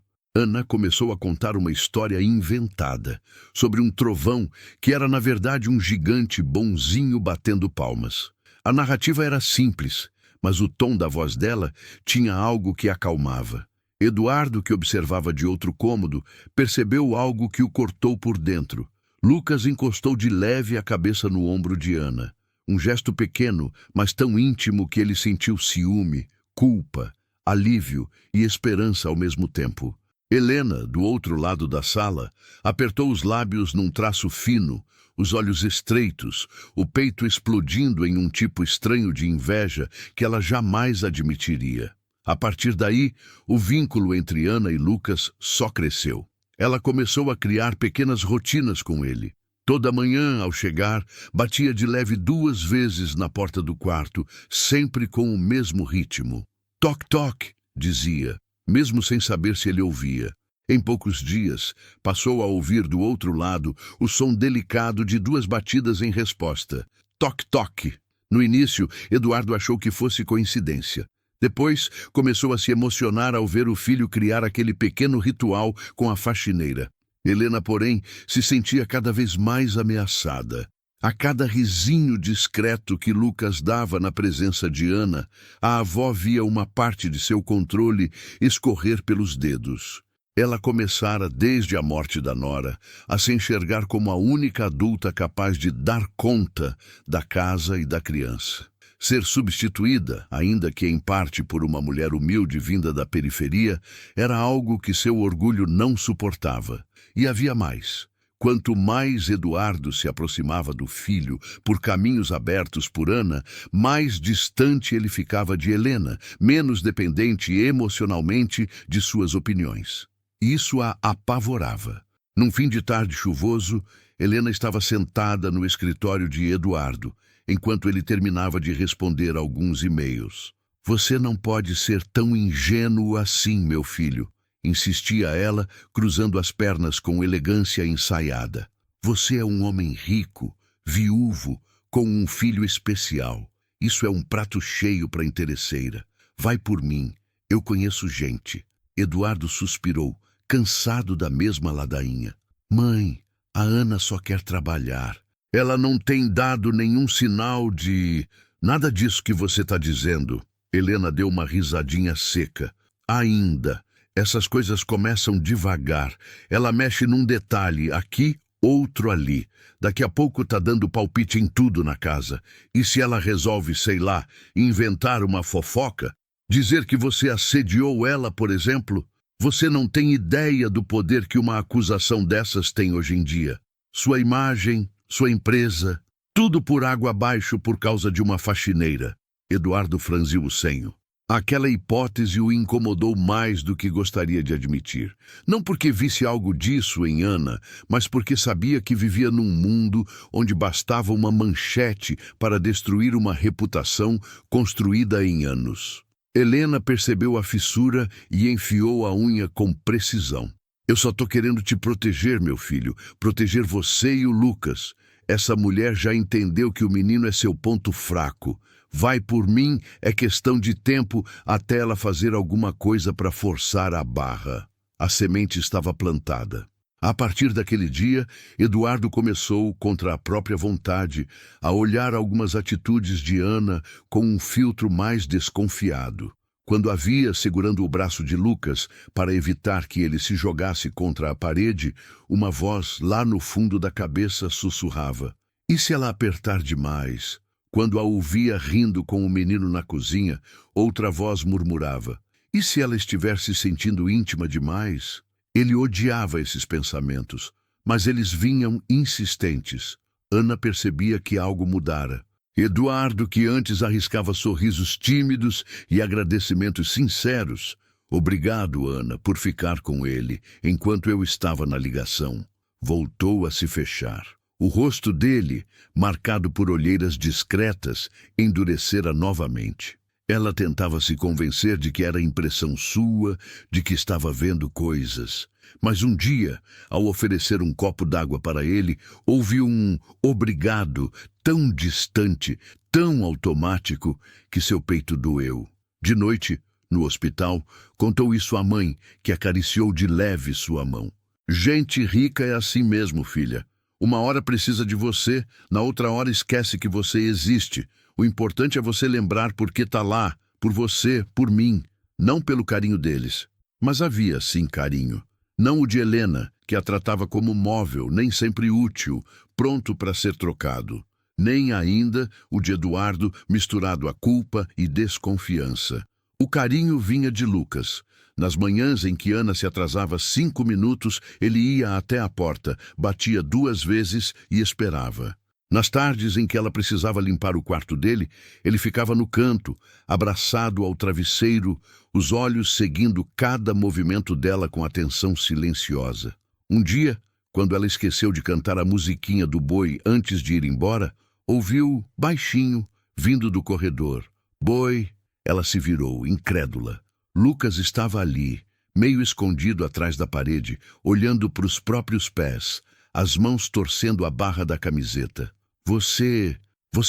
Ana começou a contar uma história inventada sobre um trovão que era, na verdade, um gigante bonzinho batendo palmas. A narrativa era simples, mas o tom da voz dela tinha algo que acalmava. Eduardo, que observava de outro cômodo, percebeu algo que o cortou por dentro. Lucas encostou de leve a cabeça no ombro de Ana. Um gesto pequeno, mas tão íntimo que ele sentiu ciúme, culpa, alívio e esperança ao mesmo tempo. Helena, do outro lado da sala, apertou os lábios num traço fino, os olhos estreitos, o peito explodindo em um tipo estranho de inveja que ela jamais admitiria. A partir daí, o vínculo entre Ana e Lucas só cresceu. Ela começou a criar pequenas rotinas com ele. Toda manhã, ao chegar, batia de leve 2 vezes na porta do quarto, sempre com o mesmo ritmo. Toc, toc, dizia, mesmo sem saber se ele ouvia. Em poucos dias, passou a ouvir do outro lado o som delicado de 2 batidas em resposta. Toc, toc. No início, Eduardo achou que fosse coincidência. Depois, começou a se emocionar ao ver o filho criar aquele pequeno ritual com a faxineira. Helena, porém, se sentia cada vez mais ameaçada. A cada risinho discreto que Lucas dava na presença de Ana, a avó via uma parte de seu controle escorrer pelos dedos. Ela começara, desde a morte da nora, a se enxergar como a única adulta capaz de dar conta da casa e da criança. Ser substituída, ainda que em parte por uma mulher humilde vinda da periferia, era algo que seu orgulho não suportava. E havia mais. Quanto mais Eduardo se aproximava do filho, por caminhos abertos por Ana, mais distante ele ficava de Helena, menos dependente emocionalmente de suas opiniões. Isso a apavorava. Num fim de tarde chuvoso, Helena estava sentada no escritório de Eduardo, enquanto ele terminava de responder alguns e-mails. Você não pode ser tão ingênuo assim, meu filho, insistia ela, cruzando as pernas com elegância ensaiada. Você é um homem rico, viúvo, com um filho especial. Isso é um prato cheio para a interesseira. Vai por mim, eu conheço gente. Eduardo suspirou, cansado da mesma ladainha. Mãe, a Ana só quer trabalhar. Ela não tem dado nenhum sinal de... Nada disso que você está dizendo. Helena deu uma risadinha seca. Ainda. Essas coisas começam devagar. Ela mexe num detalhe aqui, outro ali. Daqui a pouco tá dando palpite em tudo na casa. E se ela resolve, sei lá, inventar uma fofoca? Dizer que você assediou ela, por exemplo? Você não tem ideia do poder que uma acusação dessas tem hoje em dia. Sua imagem, sua empresa, tudo por água abaixo por causa de uma faxineira. Eduardo franziu o senho. Aquela hipótese o incomodou mais do que gostaria de admitir. Não porque visse algo disso em Ana, mas porque sabia que vivia num mundo onde bastava uma manchete para destruir uma reputação construída em anos. Helena percebeu a fissura e enfiou a unha com precisão. Eu só tô querendo te proteger, meu filho, proteger você e o Lucas. Essa mulher já entendeu que o menino é seu ponto fraco. Vai por mim, é questão de tempo até ela fazer alguma coisa para forçar a barra. A semente estava plantada. A partir daquele dia, Eduardo começou, contra a própria vontade, a olhar algumas atitudes de Ana com um filtro mais desconfiado. Quando a via segurando o braço de Lucas para evitar que ele se jogasse contra a parede, uma voz lá no fundo da cabeça sussurrava. E se ela apertar demais? Quando a ouvia rindo com o menino na cozinha, outra voz murmurava. E se ela estiver se sentindo íntima demais? Ele odiava esses pensamentos, mas eles vinham insistentes. Ana percebia que algo mudara. Eduardo, que antes arriscava sorrisos tímidos e agradecimentos sinceros. Obrigado, Ana, por ficar com ele, enquanto eu estava na ligação. Voltou a se fechar. O rosto dele, marcado por olheiras discretas, endurecera novamente. Ela tentava se convencer de que era impressão sua, de que estava vendo coisas. Mas um dia, ao oferecer um copo d'água para ele, ouviu um obrigado tão distante, tão automático, que seu peito doeu. De noite, no hospital, contou isso à mãe, que acariciou de leve sua mão. Gente rica é assim mesmo, filha. Uma hora precisa de você, na outra hora esquece que você existe. O importante é você lembrar por que está lá, por você, por mim, não pelo carinho deles. Mas havia, sim, carinho. Não o de Helena, que a tratava como móvel, nem sempre útil, pronto para ser trocado. Nem ainda o de Eduardo, misturado a culpa e desconfiança. O carinho vinha de Lucas. Nas manhãs em que Ana se atrasava 5 minutos, ele ia até a porta, batia 2 vezes e esperava. Nas tardes em que ela precisava limpar o quarto dele, ele ficava no canto, abraçado ao travesseiro, os olhos seguindo cada movimento dela com atenção silenciosa. Um dia, quando ela esqueceu de cantar a musiquinha do boi antes de ir embora, ouviu, baixinho, vindo do corredor. Boi! Ela se virou, incrédula. Lucas estava ali, meio escondido atrás da parede, olhando para os próprios pés, as mãos torcendo a barra da camiseta. Você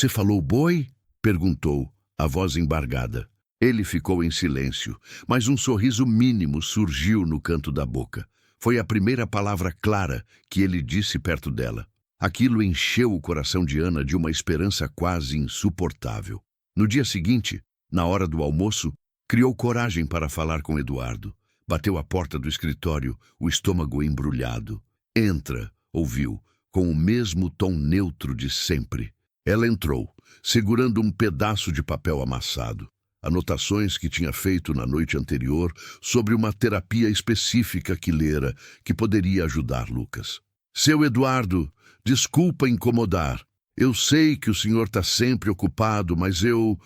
falou boi? Perguntou, a voz embargada. Ele ficou em silêncio, mas um sorriso mínimo surgiu no canto da boca. Foi a primeira palavra clara que ele disse perto dela. Aquilo encheu o coração de Ana de uma esperança quase insuportável. No dia seguinte, na hora do almoço, criou coragem para falar com Eduardo. Bateu à porta do escritório, o estômago embrulhado. Entra, ouviu, com o mesmo tom neutro de sempre. Ela entrou, segurando um pedaço de papel amassado. Anotações que tinha feito na noite anterior sobre uma terapia específica que lera, que poderia ajudar Lucas. Seu Eduardo, desculpa incomodar. Eu sei que o senhor está sempre ocupado, mas eu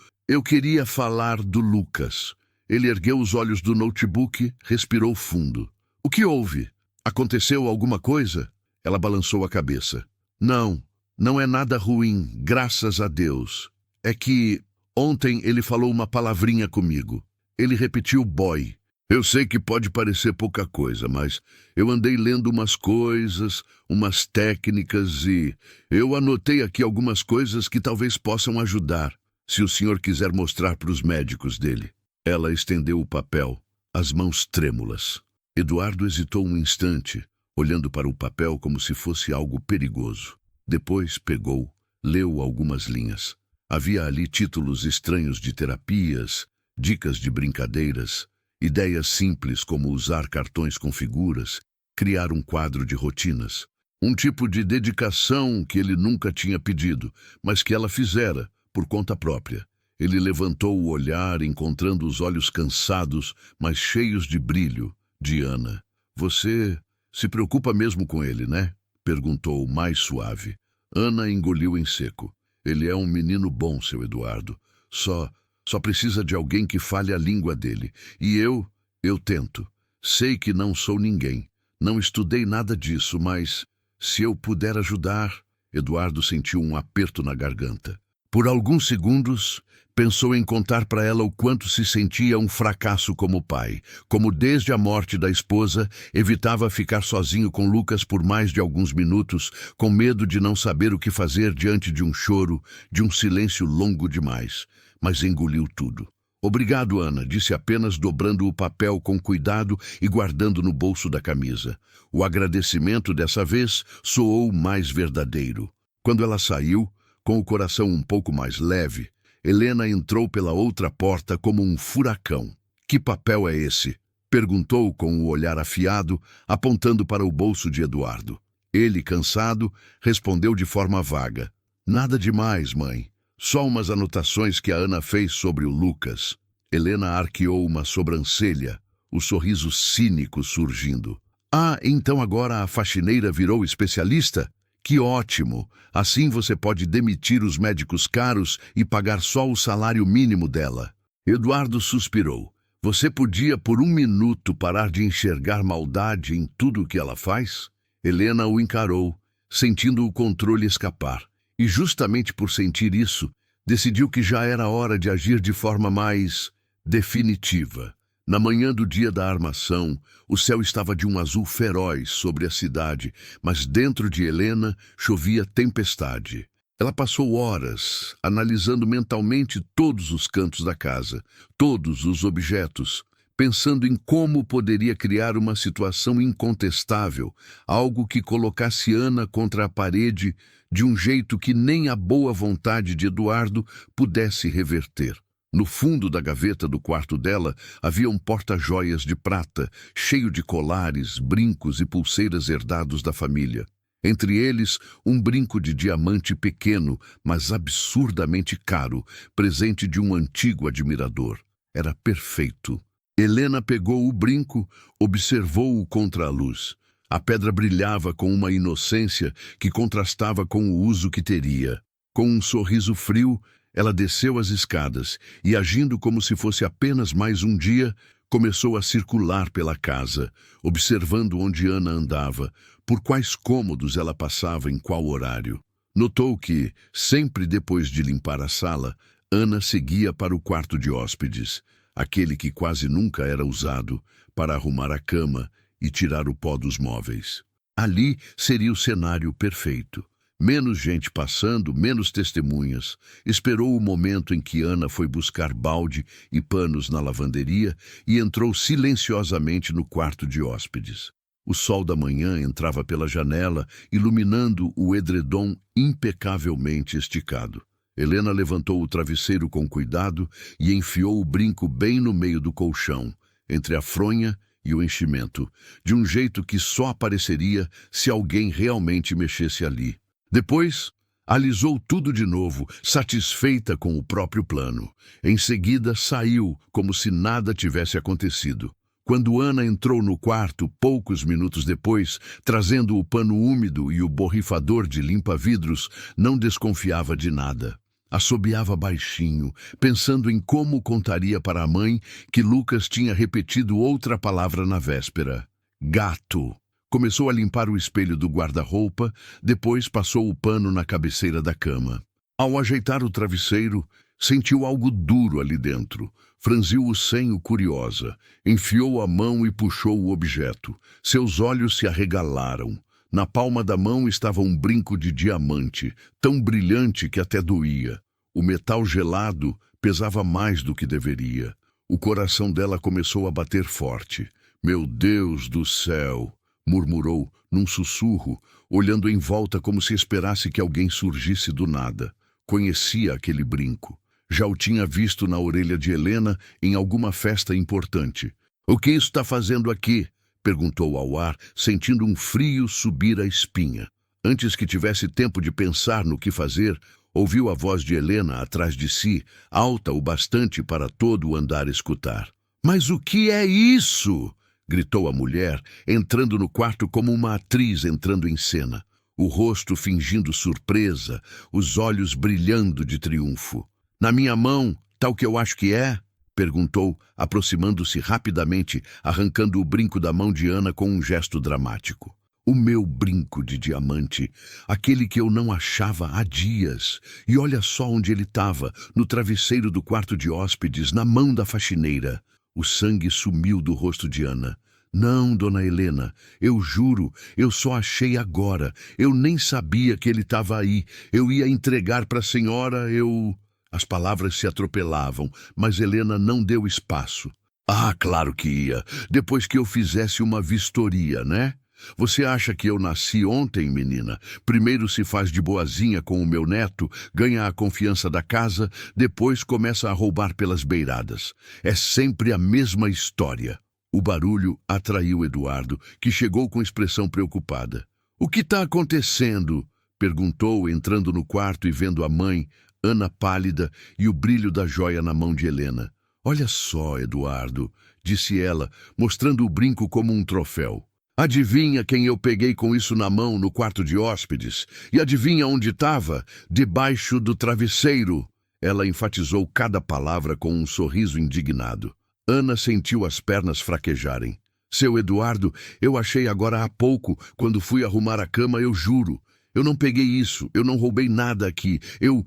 queria falar do Lucas. Ele ergueu os olhos do notebook, respirou fundo. O que houve? Aconteceu alguma coisa? Ela balançou a cabeça. Não é nada ruim, graças a Deus. É que ontem ele falou uma palavrinha comigo. Ele repetiu boy. Eu sei que pode parecer pouca coisa, mas eu andei lendo umas coisas, umas técnicas e eu anotei aqui algumas coisas que talvez possam ajudar, se o senhor quiser mostrar para os médicos dele. Ela estendeu o papel, as mãos trêmulas. Eduardo hesitou um instante, olhando para o papel como se fosse algo perigoso. Depois pegou, leu algumas linhas. Havia ali títulos estranhos de terapias, dicas de brincadeiras, ideias simples como usar cartões com figuras, criar um quadro de rotinas. Um tipo de dedicação que ele nunca tinha pedido, mas que ela fizera, por conta própria. Ele levantou o olhar, encontrando os olhos cansados, mas cheios de brilho, de Ana. Você se preocupa mesmo com ele, né? Perguntou, mais suave. Ana engoliu em seco. Ele é um menino bom, seu Eduardo. Só precisa de alguém que fale a língua dele. E eu tento. Sei que não sou ninguém. Não estudei nada disso, mas se eu puder ajudar... Eduardo sentiu um aperto na garganta. Por alguns segundos, pensou em contar para ela o quanto se sentia um fracasso como pai, como desde a morte da esposa, evitava ficar sozinho com Lucas por mais de alguns minutos, com medo de não saber o que fazer diante de um choro, de um silêncio longo demais. Mas engoliu tudo. Obrigado, Ana, disse apenas dobrando o papel com cuidado e guardando no bolso da camisa. O agradecimento dessa vez soou mais verdadeiro. Quando ela saiu, com o coração um pouco mais leve, Helena entrou pela outra porta como um furacão. Que papel é esse? Perguntou com o olhar afiado, apontando para o bolso de Eduardo. Ele, cansado, respondeu de forma vaga. Nada demais, mãe. Só umas anotações que a Ana fez sobre o Lucas. Helena arqueou uma sobrancelha, o sorriso cínico surgindo. Ah, então agora a faxineira virou especialista? Que ótimo! Assim você pode demitir os médicos caros e pagar só o salário mínimo dela. Eduardo suspirou. Você podia por um minuto parar de enxergar maldade em tudo o que ela faz? Helena o encarou, sentindo o controle escapar. E justamente por sentir isso, decidiu que já era hora de agir de forma mais definitiva. Na manhã do dia da armação, o céu estava de um azul feroz sobre a cidade, mas dentro de Helena chovia tempestade. Ela passou horas analisando mentalmente todos os cantos da casa, todos os objetos, pensando em como poderia criar uma situação incontestável, algo que colocasse Ana contra a parede de um jeito que nem a boa vontade de Eduardo pudesse reverter. No fundo da gaveta do quarto dela havia um porta-joias de prata, cheio de colares, brincos e pulseiras herdados da família. Entre eles, um brinco de diamante pequeno, mas absurdamente caro, presente de um antigo admirador. Era perfeito. Helena pegou o brinco, observou-o contra a luz. A pedra brilhava com uma inocência que contrastava com o uso que teria. Com um sorriso frio, ela desceu as escadas e, agindo como se fosse apenas mais um dia, começou a circular pela casa, observando onde Ana andava, por quais cômodos ela passava em qual horário. Notou que, sempre depois de limpar a sala, Ana seguia para o quarto de hóspedes, aquele que quase nunca era usado, para arrumar a cama e tirar o pó dos móveis. Ali seria o cenário perfeito. Menos gente passando, menos testemunhas. Esperou o momento em que Ana foi buscar balde e panos na lavanderia e entrou silenciosamente no quarto de hóspedes. O sol da manhã entrava pela janela, iluminando o edredom impecavelmente esticado. Helena levantou o travesseiro com cuidado e enfiou o brinco bem no meio do colchão, entre a fronha e o enchimento, de um jeito que só apareceria se alguém realmente mexesse ali. Depois, alisou tudo de novo, satisfeita com o próprio plano. Em seguida, saiu, como se nada tivesse acontecido. Quando Ana entrou no quarto, poucos minutos depois, trazendo o pano úmido e o borrifador de limpa-vidros, não desconfiava de nada. Assobiava baixinho, pensando em como contaria para a mãe que Lucas tinha repetido outra palavra na véspera. Gato. Começou a limpar o espelho do guarda-roupa, depois passou o pano na cabeceira da cama. Ao ajeitar o travesseiro, sentiu algo duro ali dentro. Franziu o senho curiosa, enfiou a mão e puxou o objeto. Seus olhos se arregalaram. Na palma da mão estava um brinco de diamante, tão brilhante que até doía. O metal gelado pesava mais do que deveria. O coração dela começou a bater forte. Meu Deus do céu! Murmurou, num sussurro, olhando em volta como se esperasse que alguém surgisse do nada. Conhecia aquele brinco. Já o tinha visto na orelha de Helena em alguma festa importante. "O que isso está fazendo aqui?" perguntou ao ar, sentindo um frio subir a espinha. Antes que tivesse tempo de pensar no que fazer, ouviu a voz de Helena atrás de si, alta o bastante para todo o andar escutar. "Mas o que é isso?" gritou a mulher, entrando no quarto como uma atriz entrando em cena. O rosto fingindo surpresa, os olhos brilhando de triunfo. "Na minha mão, tal que eu acho que é?" perguntou, aproximando-se rapidamente, arrancando o brinco da mão de Ana com um gesto dramático. "O meu brinco de diamante, aquele que eu não achava há dias. E olha só onde ele estava, no travesseiro do quarto de hóspedes, na mão da faxineira." O sangue sumiu do rosto de Ana. "Não, dona Helena, eu juro, eu só achei agora. Eu nem sabia que ele estava aí. Eu ia entregar para a senhora, eu..." As palavras se atropelavam, mas Helena não deu espaço. "Ah, claro que ia. Depois que eu fizesse uma vistoria, né? Você acha que eu nasci ontem, menina? Primeiro se faz de boazinha com o meu neto, ganha a confiança da casa, depois começa a roubar pelas beiradas. É sempre a mesma história." O barulho atraiu Eduardo, que chegou com expressão preocupada. "O que está acontecendo?" perguntou, entrando no quarto e vendo a mãe, Ana pálida, e o brilho da joia na mão de Helena. "Olha só, Eduardo", disse ela, mostrando o brinco como um troféu. "Adivinha quem eu peguei com isso na mão no quarto de hóspedes? E adivinha onde estava? Debaixo do travesseiro." Ela enfatizou cada palavra com um sorriso indignado. Ana sentiu as pernas fraquejarem. "Seu Eduardo, eu achei agora há pouco, quando fui arrumar a cama, eu juro. Eu não peguei isso, eu não roubei nada aqui. Eu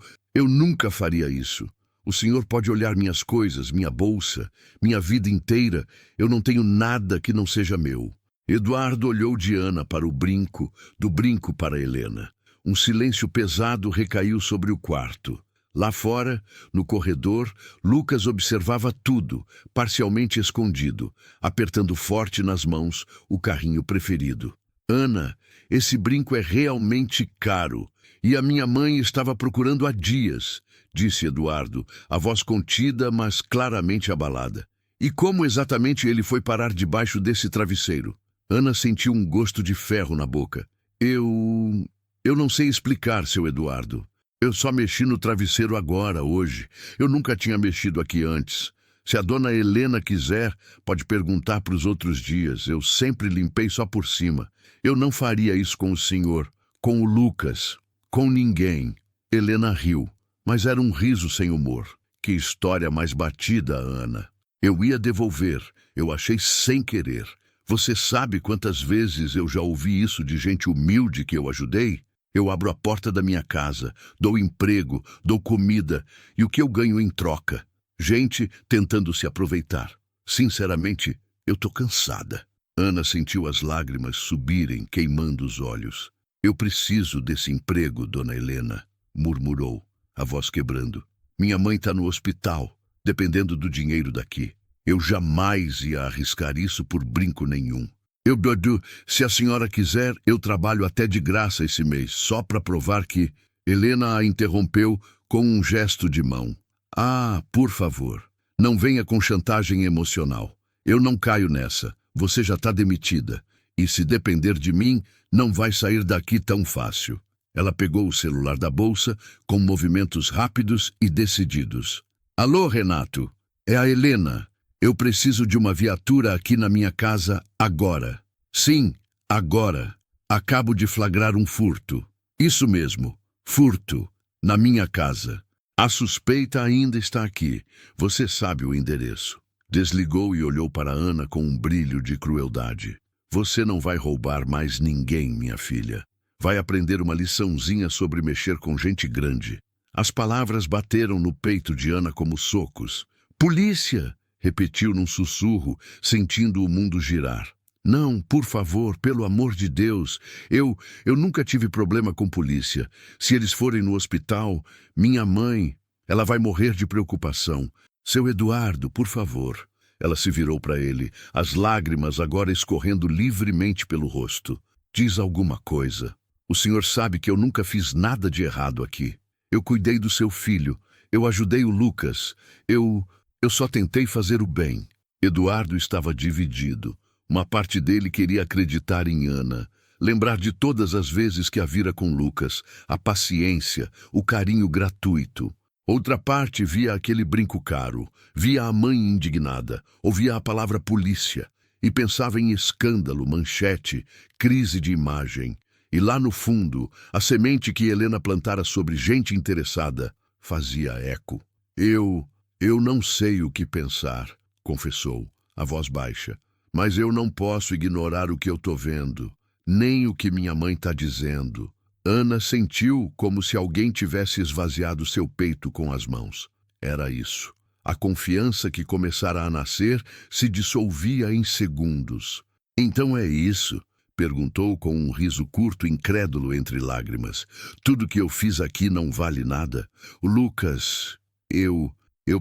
nunca faria isso. O senhor pode olhar minhas coisas, minha bolsa, minha vida inteira. Eu não tenho nada que não seja meu. Eduardo olhou de Ana para o brinco, do brinco para Helena. Um silêncio pesado recaiu sobre o quarto. Lá fora, no corredor, Lucas observava tudo, parcialmente escondido, apertando forte nas mãos o carrinho preferido. Ana, esse brinco é realmente caro, e a minha mãe estava procurando há dias, disse Eduardo, a voz contida, mas claramente abalada. E como exatamente ele foi parar debaixo desse travesseiro? Ana sentiu um gosto de ferro na boca. Eu não sei explicar, seu Eduardo. Eu só mexi no travesseiro agora, hoje. Eu nunca tinha mexido aqui antes. Se a dona Helena quiser, pode perguntar para os outros dias. Eu sempre limpei só por cima. Eu não faria isso com o senhor, com o Lucas, com ninguém. Helena riu, mas era um riso sem humor. Que história mais batida, Ana. Eu ia devolver. Eu achei sem querer. Você sabe quantas vezes eu já ouvi isso de gente humilde que eu ajudei? Eu abro a porta da minha casa, dou emprego, dou comida, e o que eu ganho em troca? Gente tentando se aproveitar. Sinceramente, eu tô cansada. Ana sentiu as lágrimas subirem, queimando os olhos. Eu preciso desse emprego, dona Helena, murmurou, a voz quebrando. Minha mãe tá no hospital, dependendo do dinheiro daqui. Eu jamais ia arriscar isso por brinco nenhum. Se a senhora quiser, eu trabalho até de graça esse mês, só para provar que... Helena a interrompeu com um gesto de mão. Ah, por favor, não venha com chantagem emocional. Eu não caio nessa. Você já está demitida. E se depender de mim, não vai sair daqui tão fácil. Ela pegou o celular da bolsa com movimentos rápidos e decididos. Alô, Renato? É a Helena. Eu preciso de uma viatura aqui na minha casa agora. Sim, agora. Acabo de flagrar um furto. Isso mesmo, furto. Na minha casa. A suspeita ainda está aqui. Você sabe o endereço. Desligou e olhou para Ana com um brilho de crueldade. Você não vai roubar mais ninguém, minha filha. Vai aprender uma liçãozinha sobre mexer com gente grande. As palavras bateram no peito de Ana como socos. Polícia! Repetiu num sussurro, sentindo o mundo girar. Não, por favor, pelo amor de Deus. Eu nunca tive problema com polícia. Se eles forem no hospital, minha mãe, ela vai morrer de preocupação. Seu Eduardo, por favor. Ela se virou para ele, as lágrimas agora escorrendo livremente pelo rosto. Diz alguma coisa. O senhor sabe que eu nunca fiz nada de errado aqui. Eu cuidei do seu filho. Eu ajudei o Lucas. Eu só tentei fazer o bem. Eduardo estava dividido. Uma parte dele queria acreditar em Ana, lembrar de todas as vezes que a vira com Lucas, a paciência, o carinho gratuito. Outra parte via aquele brinco caro, via a mãe indignada, ouvia a palavra polícia e pensava em escândalo, manchete, crise de imagem. E lá no fundo, a semente que Helena plantara sobre gente interessada fazia eco. Eu não sei o que pensar, confessou, a voz baixa, mas eu não posso ignorar o que eu tô vendo, nem o que minha mãe tá dizendo. Ana sentiu como se alguém tivesse esvaziado seu peito com as mãos. Era isso. A confiança que começara a nascer se dissolvia em segundos. Então é isso? Perguntou com um riso curto, incrédulo entre lágrimas. Tudo que eu fiz aqui não vale nada? O Lucas, eu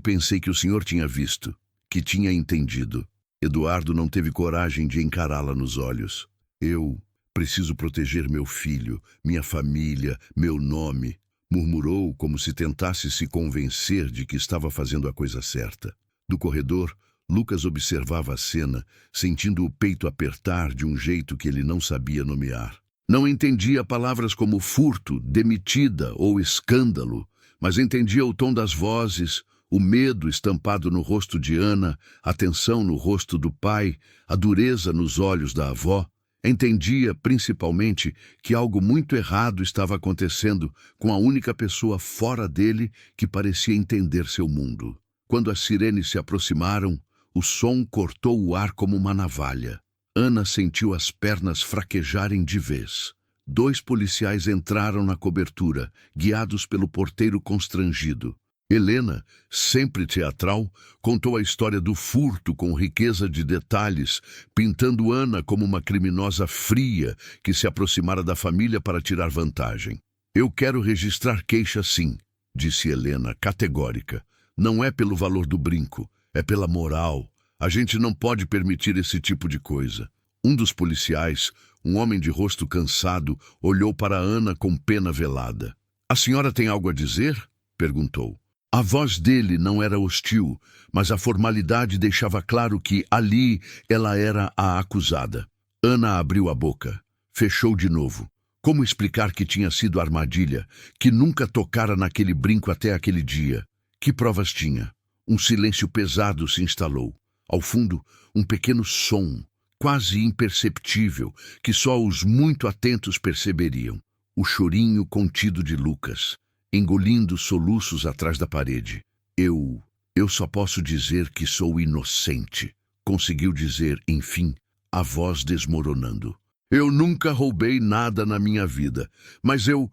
pensei que o senhor tinha visto, que tinha entendido. Eduardo não teve coragem de encará-la nos olhos. Eu preciso proteger meu filho, minha família, meu nome, murmurou como se tentasse se convencer de que estava fazendo a coisa certa. Do corredor, Lucas observava a cena, sentindo o peito apertar de um jeito que ele não sabia nomear. Não entendia palavras como furto, demitida ou escândalo, mas entendia o tom das vozes, o medo estampado no rosto de Ana, a tensão no rosto do pai, a dureza nos olhos da avó. Entendia, principalmente, que algo muito errado estava acontecendo com a única pessoa fora dele que parecia entender seu mundo. Quando as sirenes se aproximaram, o som cortou o ar como uma navalha. Ana sentiu as pernas fraquejarem de vez. 2 policiais entraram na cobertura, guiados pelo porteiro constrangido. Helena, sempre teatral, contou a história do furto com riqueza de detalhes, pintando Ana como uma criminosa fria que se aproximara da família para tirar vantagem. Eu quero registrar queixa sim, disse Helena, categórica. Não é pelo valor do brinco, é pela moral. A gente não pode permitir esse tipo de coisa. Um dos policiais, um homem de rosto cansado, olhou para Ana com pena velada. A senhora tem algo a dizer? Perguntou. A voz dele não era hostil, mas a formalidade deixava claro que ali ela era a acusada. Ana abriu a boca. Fechou de novo. Como explicar que tinha sido armadilha, que nunca tocara naquele brinco até aquele dia? Que provas tinha? Um silêncio pesado se instalou. Ao fundo, um pequeno som, quase imperceptível, que só os muito atentos perceberiam. O chorinho contido de Lucas, engolindo soluços atrás da parede. Eu só posso dizer que sou inocente, conseguiu dizer, enfim, a voz desmoronando. Eu nunca roubei nada na minha vida, mas eu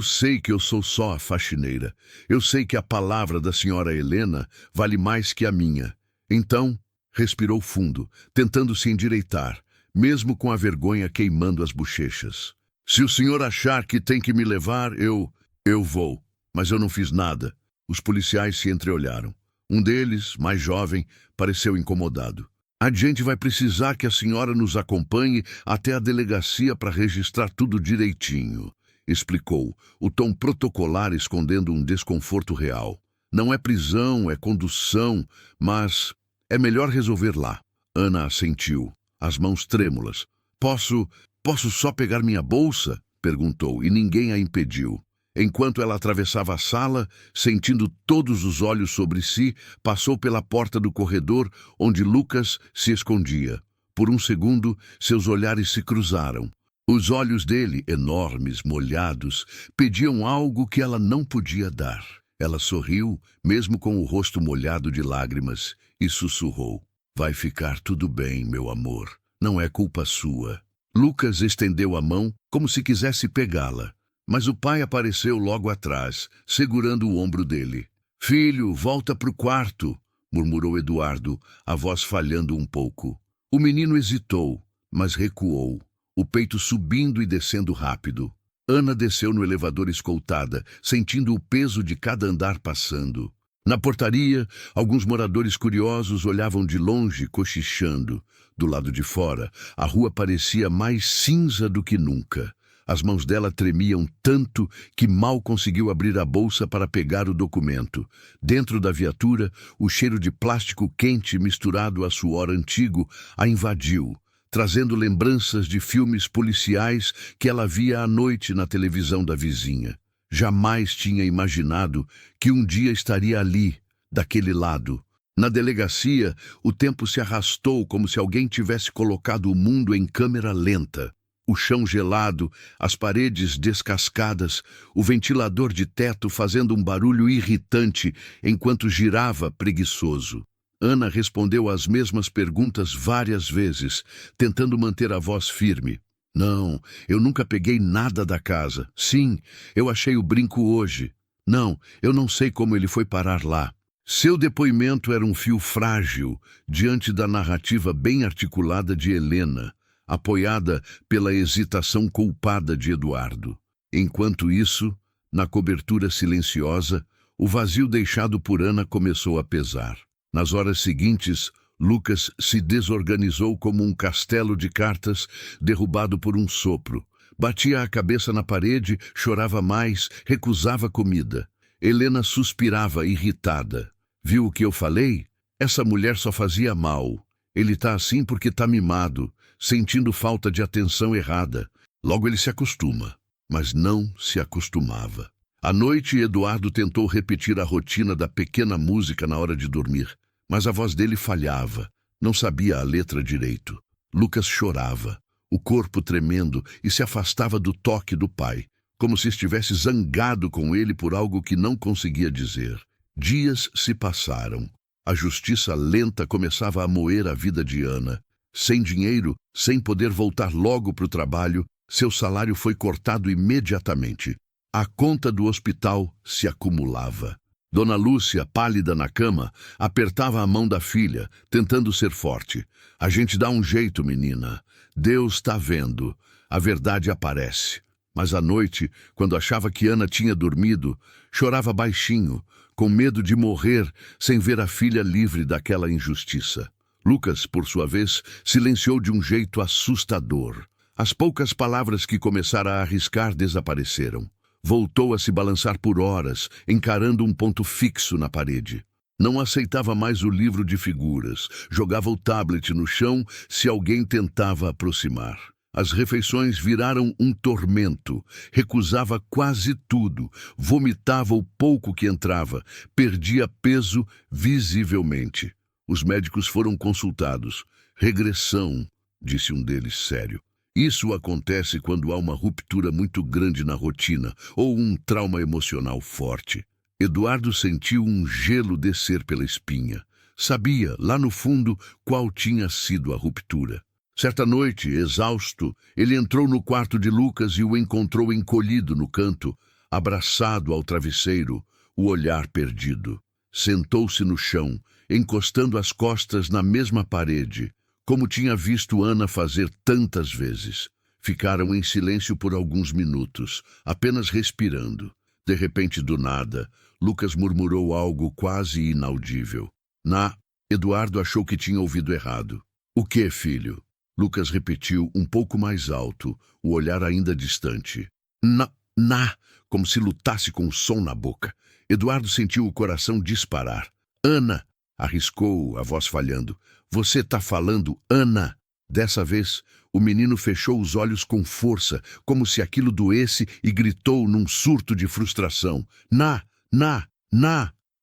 sei que eu sou só a faxineira. Eu sei que a palavra da senhora Helena vale mais que a minha. Então, respirou fundo, tentando se endireitar, mesmo com a vergonha queimando as bochechas. Se o senhor achar que tem que me levar, eu vou. Mas eu não fiz nada. Os policiais se entreolharam. Um deles, mais jovem, pareceu incomodado. A gente vai precisar que a senhora nos acompanhe até a delegacia para registrar tudo direitinho, explicou, o tom protocolar escondendo um desconforto real. Não é prisão, é condução, mas é melhor resolver lá. Ana assentiu, as mãos trêmulas. Posso só pegar minha bolsa? Perguntou, e ninguém a impediu. Enquanto ela atravessava a sala, sentindo todos os olhos sobre si, passou pela porta do corredor onde Lucas se escondia. Por um segundo, seus olhares se cruzaram. Os olhos dele, enormes, molhados, pediam algo que ela não podia dar. Ela sorriu, mesmo com o rosto molhado de lágrimas, e sussurrou. Vai ficar tudo bem, meu amor. Não é culpa sua. Lucas estendeu a mão como se quisesse pegá-la. Mas o pai apareceu logo atrás, segurando o ombro dele. Filho, volta pro quarto, murmurou Eduardo, a voz falhando um pouco. O menino hesitou, mas recuou, o peito subindo e descendo rápido. Ana desceu no elevador escoltada, sentindo o peso de cada andar passando. Na portaria, alguns moradores curiosos olhavam de longe, cochichando. Do lado de fora, a rua parecia mais cinza do que nunca. As mãos dela tremiam tanto que mal conseguiu abrir a bolsa para pegar o documento. Dentro da viatura, o cheiro de plástico quente misturado a suor antigo a invadiu, trazendo lembranças de filmes policiais que ela via à noite na televisão da vizinha. Jamais tinha imaginado que um dia estaria ali, daquele lado. Na delegacia, o tempo se arrastou como se alguém tivesse colocado o mundo em câmera lenta. O chão gelado, as paredes descascadas, o ventilador de teto fazendo um barulho irritante enquanto girava preguiçoso. Ana respondeu às mesmas perguntas várias vezes, tentando manter a voz firme. Não, eu nunca peguei nada da casa. Sim, eu achei o brinco hoje. Não, eu não sei como ele foi parar lá. Seu depoimento era um fio frágil diante da narrativa bem articulada de Helena, apoiada pela hesitação culpada de Eduardo. Enquanto isso, na cobertura silenciosa, o vazio deixado por Ana começou a pesar. Nas horas seguintes, Lucas se desorganizou como um castelo de cartas derrubado por um sopro. Batia a cabeça na parede, chorava mais, recusava comida. Helena suspirava, irritada. Viu o que eu falei? Essa mulher só fazia mal. Ele tá assim porque tá mimado, sentindo falta de atenção errada. Logo ele se acostuma, mas não se acostumava. À noite, Eduardo tentou repetir a rotina da pequena música na hora de dormir, mas a voz dele falhava, não sabia a letra direito. Lucas chorava, o corpo tremendo, e se afastava do toque do pai, como se estivesse zangado com ele por algo que não conseguia dizer. Dias se passaram. A justiça lenta começava a moer a vida de Ana. Sem dinheiro, sem poder voltar logo para o trabalho, Seu salário foi cortado imediatamente. A conta do hospital se acumulava. Dona Lúcia, pálida na cama, apertava a mão da filha, tentando ser forte. A gente dá um jeito, menina. Deus está vendo. A verdade aparece. Mas à noite, quando achava que Ana tinha dormido, chorava baixinho, com medo de morrer sem ver a filha livre daquela injustiça. Lucas, por sua vez, silenciou de um jeito assustador. As poucas palavras que começara a arriscar desapareceram. Voltou a se balançar por horas, encarando um ponto fixo na parede. Não aceitava mais o livro de figuras, jogava o tablet no chão se alguém tentava aproximar. As refeições viraram um tormento, recusava quase tudo, vomitava o pouco que entrava, perdia peso visivelmente. Os médicos foram consultados. Regressão, disse um deles sério. Isso acontece quando há uma ruptura muito grande na rotina ou um trauma emocional forte. Eduardo sentiu um gelo descer pela espinha. Sabia, lá no fundo, qual tinha sido a ruptura. Certa noite, exausto, ele entrou no quarto de Lucas e o encontrou encolhido no canto, abraçado ao travesseiro, o olhar perdido. Sentou-se no chão, encostando as costas na mesma parede, como tinha visto Ana fazer tantas vezes. Ficaram em silêncio por alguns minutos, apenas respirando. De repente, do nada, Lucas murmurou algo quase inaudível. Eduardo achou que tinha ouvido errado. O que, filho? Lucas repetiu um pouco mais alto, o olhar ainda distante. Como se lutasse com o som na boca. Eduardo sentiu o coração disparar. Ana, arriscou, a voz falhando. Você tá falando, Ana? Dessa vez, o menino fechou os olhos com força, como se aquilo doesse, e gritou num surto de frustração. Na!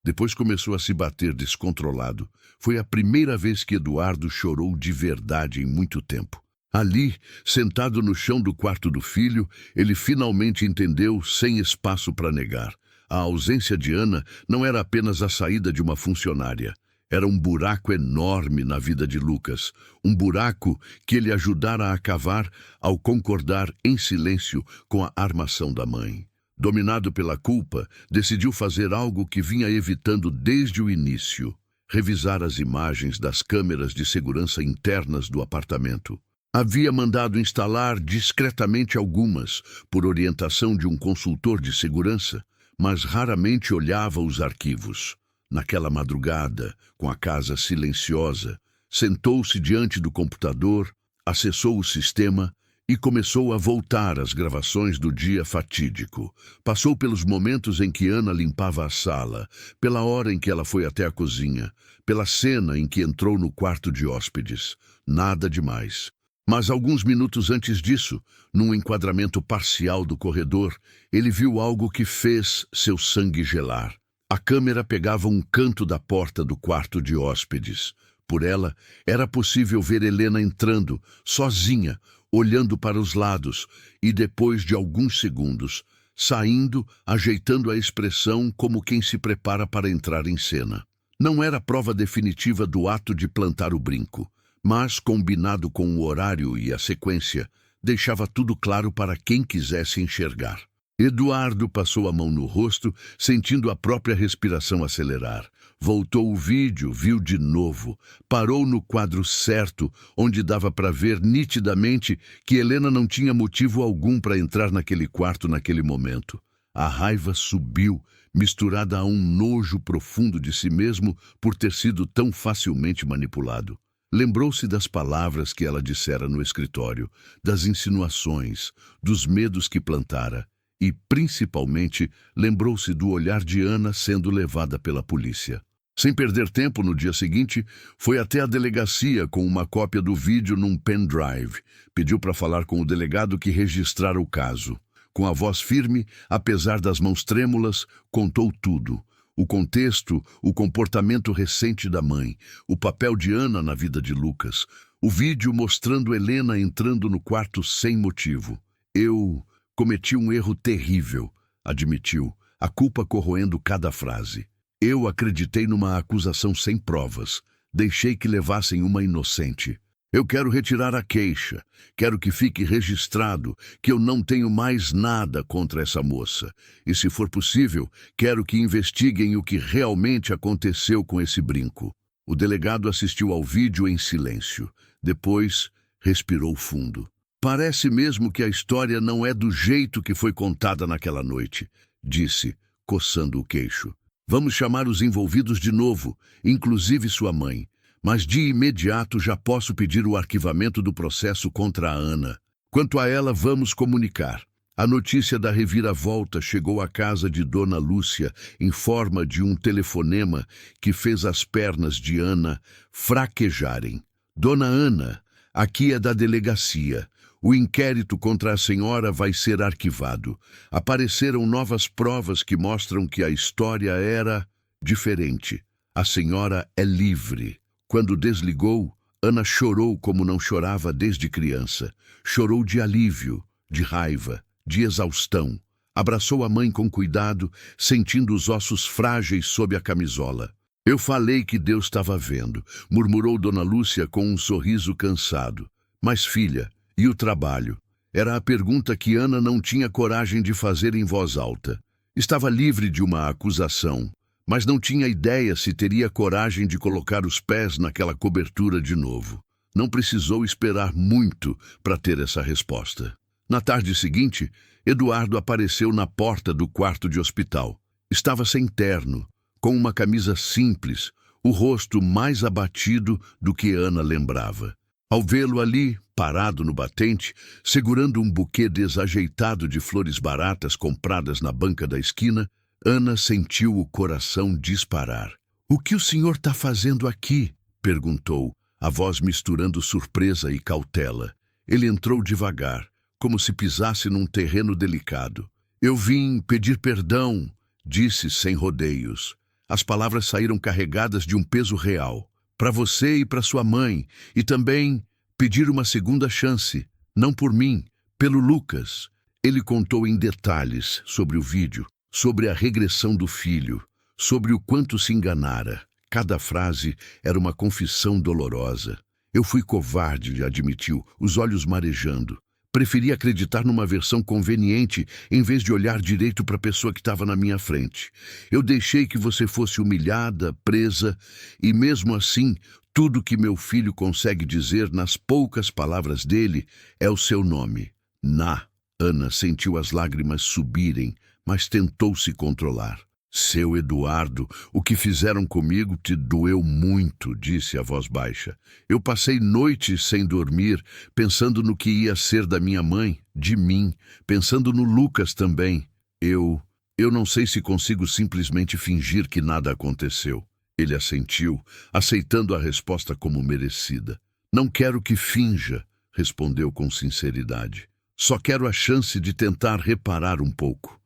Depois começou a se bater descontrolado. Foi a primeira vez que Eduardo chorou de verdade em muito tempo. Ali, sentado no chão do quarto do filho, ele finalmente entendeu, sem espaço para negar. A ausência de Ana não era apenas a saída de uma funcionária. Era um buraco enorme na vida de Lucas. Um buraco que ele ajudara a cavar ao concordar em silêncio com a armação da mãe. Dominado pela culpa, decidiu fazer algo que vinha evitando desde o início. Revisar as imagens das câmeras de segurança internas do apartamento. Havia mandado instalar discretamente algumas, por orientação de um consultor de segurança, mas raramente olhava os arquivos. Naquela madrugada, com a casa silenciosa, sentou-se diante do computador, acessou o sistema e começou a voltar às gravações do dia fatídico. Passou pelos momentos em que Ana limpava a sala, pela hora em que ela foi até a cozinha, pela cena em que entrou no quarto de hóspedes. Nada demais. Mas alguns minutos antes disso, num enquadramento parcial do corredor, ele viu algo que fez seu sangue gelar. A câmera pegava um canto da porta do quarto de hóspedes. Por ela, era possível ver Helena entrando, sozinha, olhando para os lados, e depois de alguns segundos, saindo, ajeitando a expressão como quem se prepara para entrar em cena. Não era prova definitiva do ato de plantar o brinco, mas, combinado com o horário e a sequência, deixava tudo claro para quem quisesse enxergar. Eduardo passou a mão no rosto, sentindo a própria respiração acelerar. Voltou o vídeo, viu de novo. Parou no quadro certo, onde dava para ver nitidamente que Helena não tinha motivo algum para entrar naquele quarto naquele momento. A raiva subiu, misturada a um nojo profundo de si mesmo por ter sido tão facilmente manipulado. Lembrou-se das palavras que ela dissera no escritório, das insinuações, dos medos que plantara. E, principalmente, lembrou-se do olhar de Ana sendo levada pela polícia. Sem perder tempo, no dia seguinte, foi até a delegacia com uma cópia do vídeo num pendrive. Pediu para falar com o delegado que registrara o caso. Com a voz firme, apesar das mãos trêmulas, contou tudo. O contexto, o comportamento recente da mãe, o papel de Ana na vida de Lucas, o vídeo mostrando Helena entrando no quarto sem motivo. Eu cometi um erro terrível, admitiu, a culpa corroendo cada frase. Eu acreditei numa acusação sem provas. Deixei que levassem uma inocente. Eu quero retirar a queixa. Quero que fique registrado que eu não tenho mais nada contra essa moça. E, se for possível, quero que investiguem o que realmente aconteceu com esse brinco. O delegado assistiu ao vídeo em silêncio. Depois, respirou fundo. Parece mesmo que a história não é do jeito que foi contada naquela noite, disse, coçando o queixo. Vamos chamar os envolvidos de novo, inclusive sua mãe. Mas de imediato já posso pedir o arquivamento do processo contra a Ana. Quanto a ela, vamos comunicar. A notícia da reviravolta chegou à casa de Dona Lúcia em forma de um telefonema que fez as pernas de Ana fraquejarem. Dona Ana, aqui é da delegacia. O inquérito contra a senhora vai ser arquivado. Apareceram novas provas que mostram que a história era diferente. A senhora é livre. Quando desligou, Ana chorou como não chorava desde criança. Chorou de alívio, de raiva, de exaustão. Abraçou a mãe com cuidado, sentindo os ossos frágeis sob a camisola. Eu falei que Deus estava vendo, murmurou Dona Lúcia com um sorriso cansado. Mas, filha, e o trabalho? Era a pergunta que Ana não tinha coragem de fazer em voz alta. Estava livre de uma acusação, mas não tinha ideia se teria coragem de colocar os pés naquela cobertura de novo. Não precisou esperar muito para ter essa resposta. Na tarde seguinte, Eduardo apareceu na porta do quarto de hospital. Estava sem terno, com uma camisa simples, o rosto mais abatido do que Ana lembrava. Ao vê-lo ali, parado no batente, segurando um buquê desajeitado de flores baratas compradas na banca da esquina, Ana sentiu o coração disparar. "O que o senhor está fazendo aqui?" perguntou, a voz misturando surpresa e cautela. Ele entrou devagar, como se pisasse num terreno delicado. "Eu vim pedir perdão", disse sem rodeios. As palavras saíram carregadas de um peso real. "Para você e para sua mãe, e também pedir uma segunda chance, não por mim, pelo Lucas." Ele contou em detalhes sobre o vídeo, sobre a regressão do filho, sobre o quanto se enganara. Cada frase era uma confissão dolorosa. "Eu fui covarde", admitiu, os olhos marejando. "Preferi acreditar numa versão conveniente em vez de olhar direito para a pessoa que estava na minha frente. Eu deixei que você fosse humilhada, presa, e mesmo assim, tudo que meu filho consegue dizer nas poucas palavras dele é o seu nome. Na." Ana sentiu as lágrimas subirem, mas tentou se controlar. "Seu Eduardo, o que fizeram comigo te doeu muito", disse a voz baixa. "Eu passei noites sem dormir, pensando no que ia ser da minha mãe, de mim, pensando no Lucas também. Eu não sei se consigo simplesmente fingir que nada aconteceu." Ele assentiu, aceitando a resposta como merecida. "Não quero que finja", respondeu com sinceridade. "Só quero a chance de tentar reparar um pouco.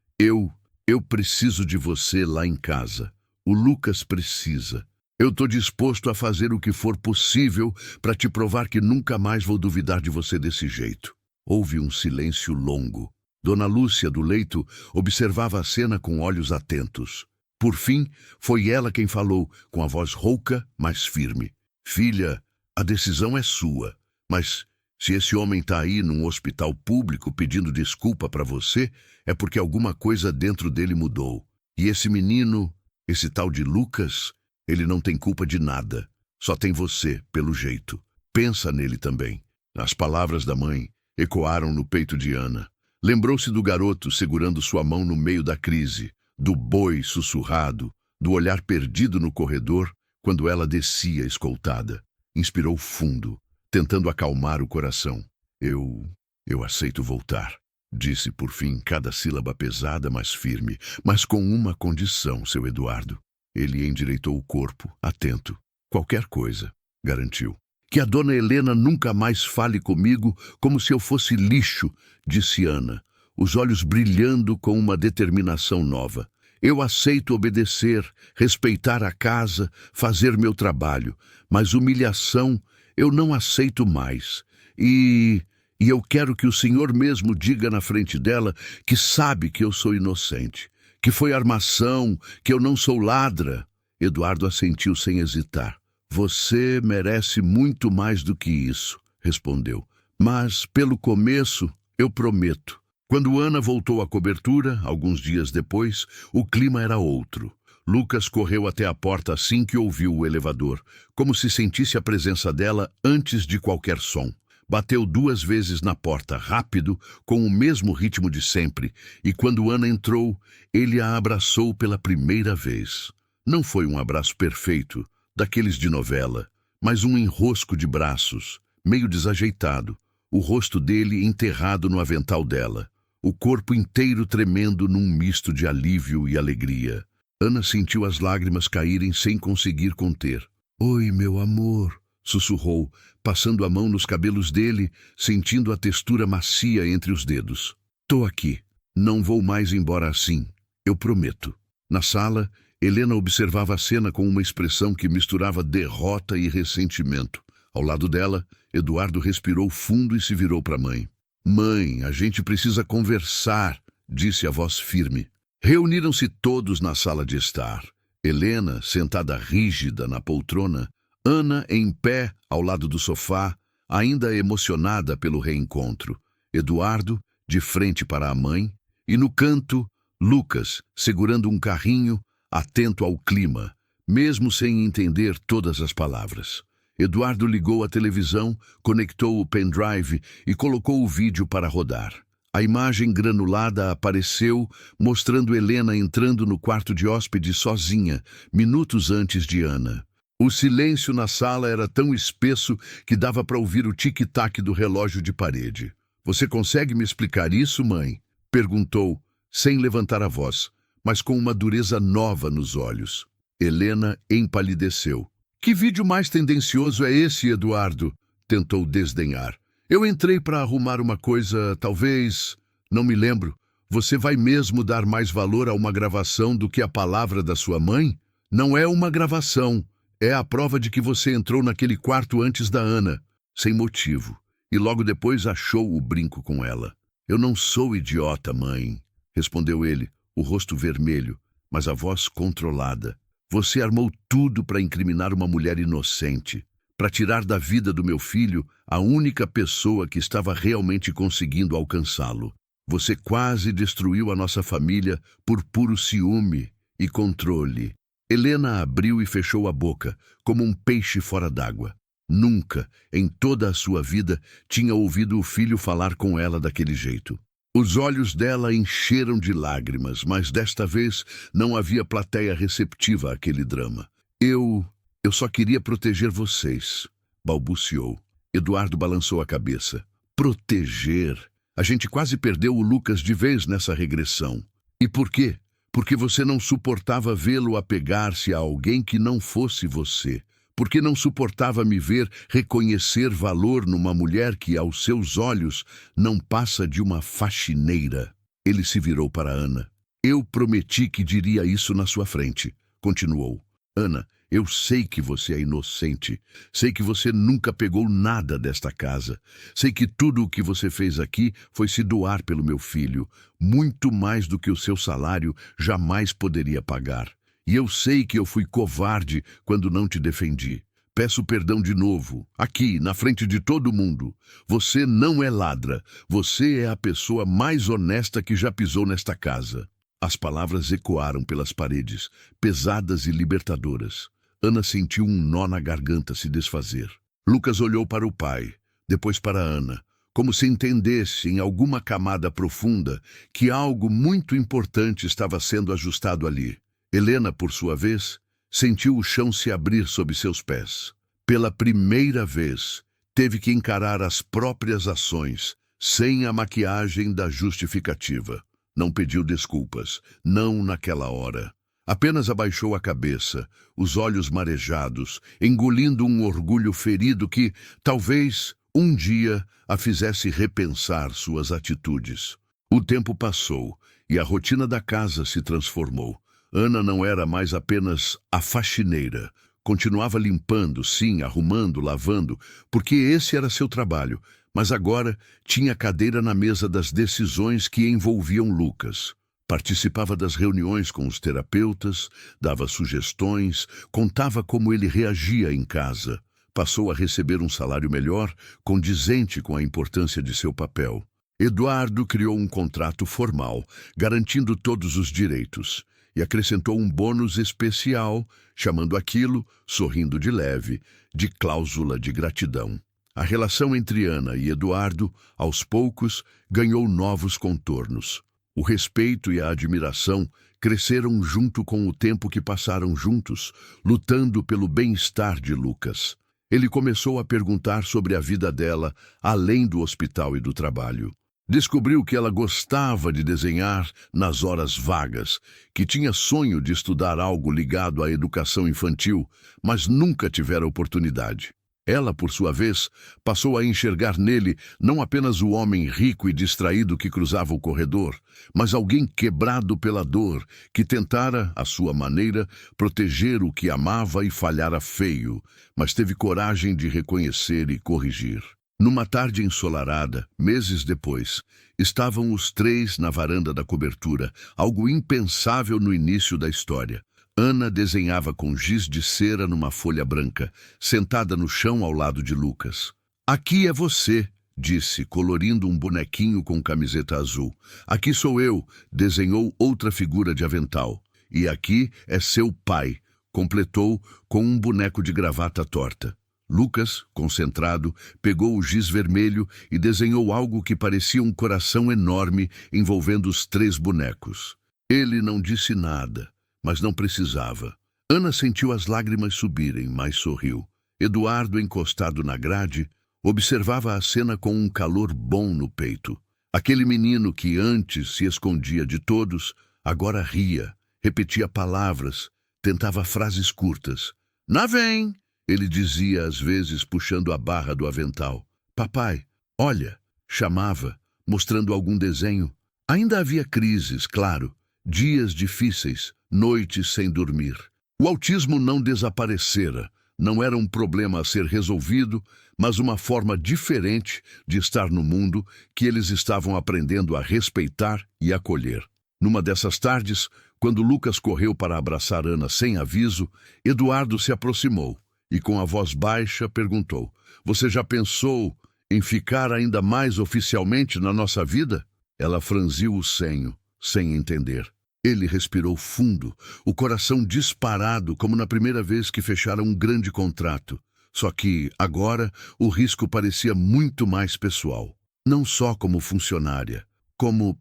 Eu preciso de você lá em casa. O Lucas precisa. Eu estou disposto a fazer o que for possível para te provar que nunca mais vou duvidar de você desse jeito." Houve um silêncio longo. Dona Lúcia, do leito, observava a cena com olhos atentos. Por fim, foi ela quem falou, com a voz rouca, mas firme. "Filha, a decisão é sua, mas se esse homem está aí num hospital público pedindo desculpa para você, é porque alguma coisa dentro dele mudou. E esse menino, esse tal de Lucas, ele não tem culpa de nada. Só tem você, pelo jeito. Pensa nele também." As palavras da mãe ecoaram no peito de Ana. Lembrou-se do garoto segurando sua mão no meio da crise, do boi sussurrado, do olhar perdido no corredor quando ela descia escoltada. Inspirou fundo, tentando acalmar o coração. Eu aceito voltar", disse por fim, cada sílaba pesada, mas firme, "mas com uma condição, seu Eduardo." Ele endireitou o corpo, atento. "Qualquer coisa", garantiu. "Que a dona Helena nunca mais fale comigo como se eu fosse lixo", disse Ana, os olhos brilhando com uma determinação nova. "Eu aceito obedecer, respeitar a casa, fazer meu trabalho, mas humilhação eu não aceito mais. E eu quero que o senhor mesmo diga na frente dela que sabe que eu sou inocente, que foi armação, que eu não sou ladra." Eduardo assentiu sem hesitar. Você merece muito mais do que isso, respondeu. Mas, pelo começo, eu prometo. Quando Ana voltou à cobertura, alguns dias depois, o clima era outro. Lucas correu até a porta assim que ouviu o elevador, como se sentisse a presença dela antes de qualquer som. Bateu 2 vezes na porta, rápido, com o mesmo ritmo de sempre, e quando Ana entrou, ele a abraçou pela primeira vez. Não foi um abraço perfeito, daqueles de novela, mas um enrosco de braços, meio desajeitado, o rosto dele enterrado no avental dela, o corpo inteiro tremendo num misto de alívio e alegria. Ana sentiu as lágrimas caírem sem conseguir conter. "Oi, meu amor", sussurrou, passando a mão nos cabelos dele, sentindo a textura macia entre os dedos. "Tô aqui. Não vou mais embora assim. Eu prometo." Na sala, Helena observava a cena com uma expressão que misturava derrota e ressentimento. Ao lado dela, Eduardo respirou fundo e se virou para a mãe. "Mãe, a gente precisa conversar", disse a voz firme. Reuniram-se todos na sala de estar. Helena, sentada rígida na poltrona, Ana em pé ao lado do sofá, ainda emocionada pelo reencontro. Eduardo, de frente para a mãe, e no canto, Lucas, segurando um carrinho, atento ao clima, mesmo sem entender todas as palavras. Eduardo ligou a televisão, conectou o pendrive e colocou o vídeo para rodar. A imagem granulada apareceu, mostrando Helena entrando no quarto de hóspede sozinha, minutos antes de Ana. O silêncio na sala era tão espesso que dava para ouvir o tic-tac do relógio de parede. "Você consegue me explicar isso, mãe?" perguntou, sem levantar a voz, mas com uma dureza nova nos olhos. Helena empalideceu. "Que vídeo mais tendencioso é esse, Eduardo?" tentou desdenhar. "Eu entrei para arrumar uma coisa, talvez... Não me lembro. Você vai mesmo dar mais valor a uma gravação do que a palavra da sua mãe? Não é uma gravação. É a prova de que você entrou naquele quarto antes da Ana, sem motivo, e logo depois achou o brinco com ela." "Eu não sou idiota, mãe", respondeu ele, o rosto vermelho, mas a voz controlada. "Você armou tudo para incriminar uma mulher inocente, para tirar da vida do meu filho a única pessoa que estava realmente conseguindo alcançá-lo. Você quase destruiu a nossa família por puro ciúme e controle." Helena abriu e fechou a boca, como um peixe fora d'água. Nunca, em toda a sua vida, tinha ouvido o filho falar com ela daquele jeito. Os olhos dela encheram de lágrimas, mas desta vez não havia plateia receptiva àquele drama. Eu só queria proteger vocês", balbuciou. Eduardo balançou a cabeça. "Proteger? A gente quase perdeu o Lucas de vez nessa regressão. E por quê? Porque você não suportava vê-lo apegar-se a alguém que não fosse você. Porque não suportava me ver reconhecer valor numa mulher que, aos seus olhos, não passa de uma faxineira." Ele se virou para Ana. "Eu prometi que diria isso na sua frente", continuou. "Ana, eu sei que você é inocente. Sei que você nunca pegou nada desta casa. Sei que tudo o que você fez aqui foi se doar pelo meu filho, muito mais do que o seu salário jamais poderia pagar. E eu sei que eu fui covarde quando não te defendi. Peço perdão de novo, aqui, na frente de todo mundo. Você não é ladra. Você é a pessoa mais honesta que já pisou nesta casa." As palavras ecoaram pelas paredes, pesadas e libertadoras. Ana sentiu um nó na garganta se desfazer. Lucas olhou para o pai, depois para Ana, como se entendesse em alguma camada profunda que algo muito importante estava sendo ajustado ali. Helena, por sua vez, sentiu o chão se abrir sob seus pés. Pela primeira vez, teve que encarar as próprias ações, sem a maquiagem da justificativa. Não pediu desculpas, não naquela hora. Apenas abaixou a cabeça, os olhos marejados, engolindo um orgulho ferido que, talvez, um dia a fizesse repensar suas atitudes. O tempo passou e a rotina da casa se transformou. Ana não era mais apenas a faxineira. Continuava limpando, sim, arrumando, lavando, porque esse era seu trabalho, mas agora tinha cadeira na mesa das decisões que envolviam Lucas. Participava das reuniões com os terapeutas, dava sugestões, contava como ele reagia em casa. Passou a receber um salário melhor, condizente com a importância de seu papel. Eduardo criou um contrato formal, garantindo todos os direitos, e acrescentou um bônus especial, chamando aquilo, sorrindo de leve, de cláusula de gratidão. A relação entre Ana e Eduardo, aos poucos, ganhou novos contornos. O respeito e a admiração cresceram junto com o tempo que passaram juntos, lutando pelo bem-estar de Lucas. Ele começou a perguntar sobre a vida dela, além do hospital e do trabalho. Descobriu que ela gostava de desenhar nas horas vagas, que tinha sonho de estudar algo ligado à educação infantil, mas nunca tivera oportunidade. Ela, por sua vez, passou a enxergar nele não apenas o homem rico e distraído que cruzava o corredor, mas alguém quebrado pela dor, que tentara, à sua maneira, proteger o que amava e falhara feio, mas teve coragem de reconhecer e corrigir. Numa tarde ensolarada, meses depois, estavam os três na varanda da cobertura, algo impensável no início da história. Ana desenhava com giz de cera numa folha branca, sentada no chão ao lado de Lucas. "Aqui é você", disse, colorindo um bonequinho com camiseta azul. "Aqui sou eu", desenhou outra figura de avental. "E aqui é seu pai", completou com um boneco de gravata torta. Lucas, concentrado, pegou o giz vermelho e desenhou algo que parecia um coração enorme envolvendo os três bonecos. Ele não disse nada, mas não precisava. Ana sentiu as lágrimas subirem, mas sorriu. Eduardo, encostado na grade, observava a cena com um calor bom no peito. Aquele menino que antes se escondia de todos, agora ria, repetia palavras, tentava frases curtas. "Ná vem!" ele dizia às vezes, puxando a barra do avental. "Papai, olha!" chamava, mostrando algum desenho. Ainda havia crises, claro, dias difíceis, noites sem dormir. O autismo não desaparecera, não era um problema a ser resolvido, mas uma forma diferente de estar no mundo que eles estavam aprendendo a respeitar e acolher. Numa dessas tardes, quando Lucas correu para abraçar Ana sem aviso, Eduardo se aproximou e com a voz baixa perguntou: "Você já pensou em ficar ainda mais oficialmente na nossa vida?" Ela franziu o senho, sem entender. Ele respirou fundo, o coração disparado como na primeira vez que fechara um grande contrato. Só que, agora, o risco parecia muito mais pessoal. Não só como funcionária, como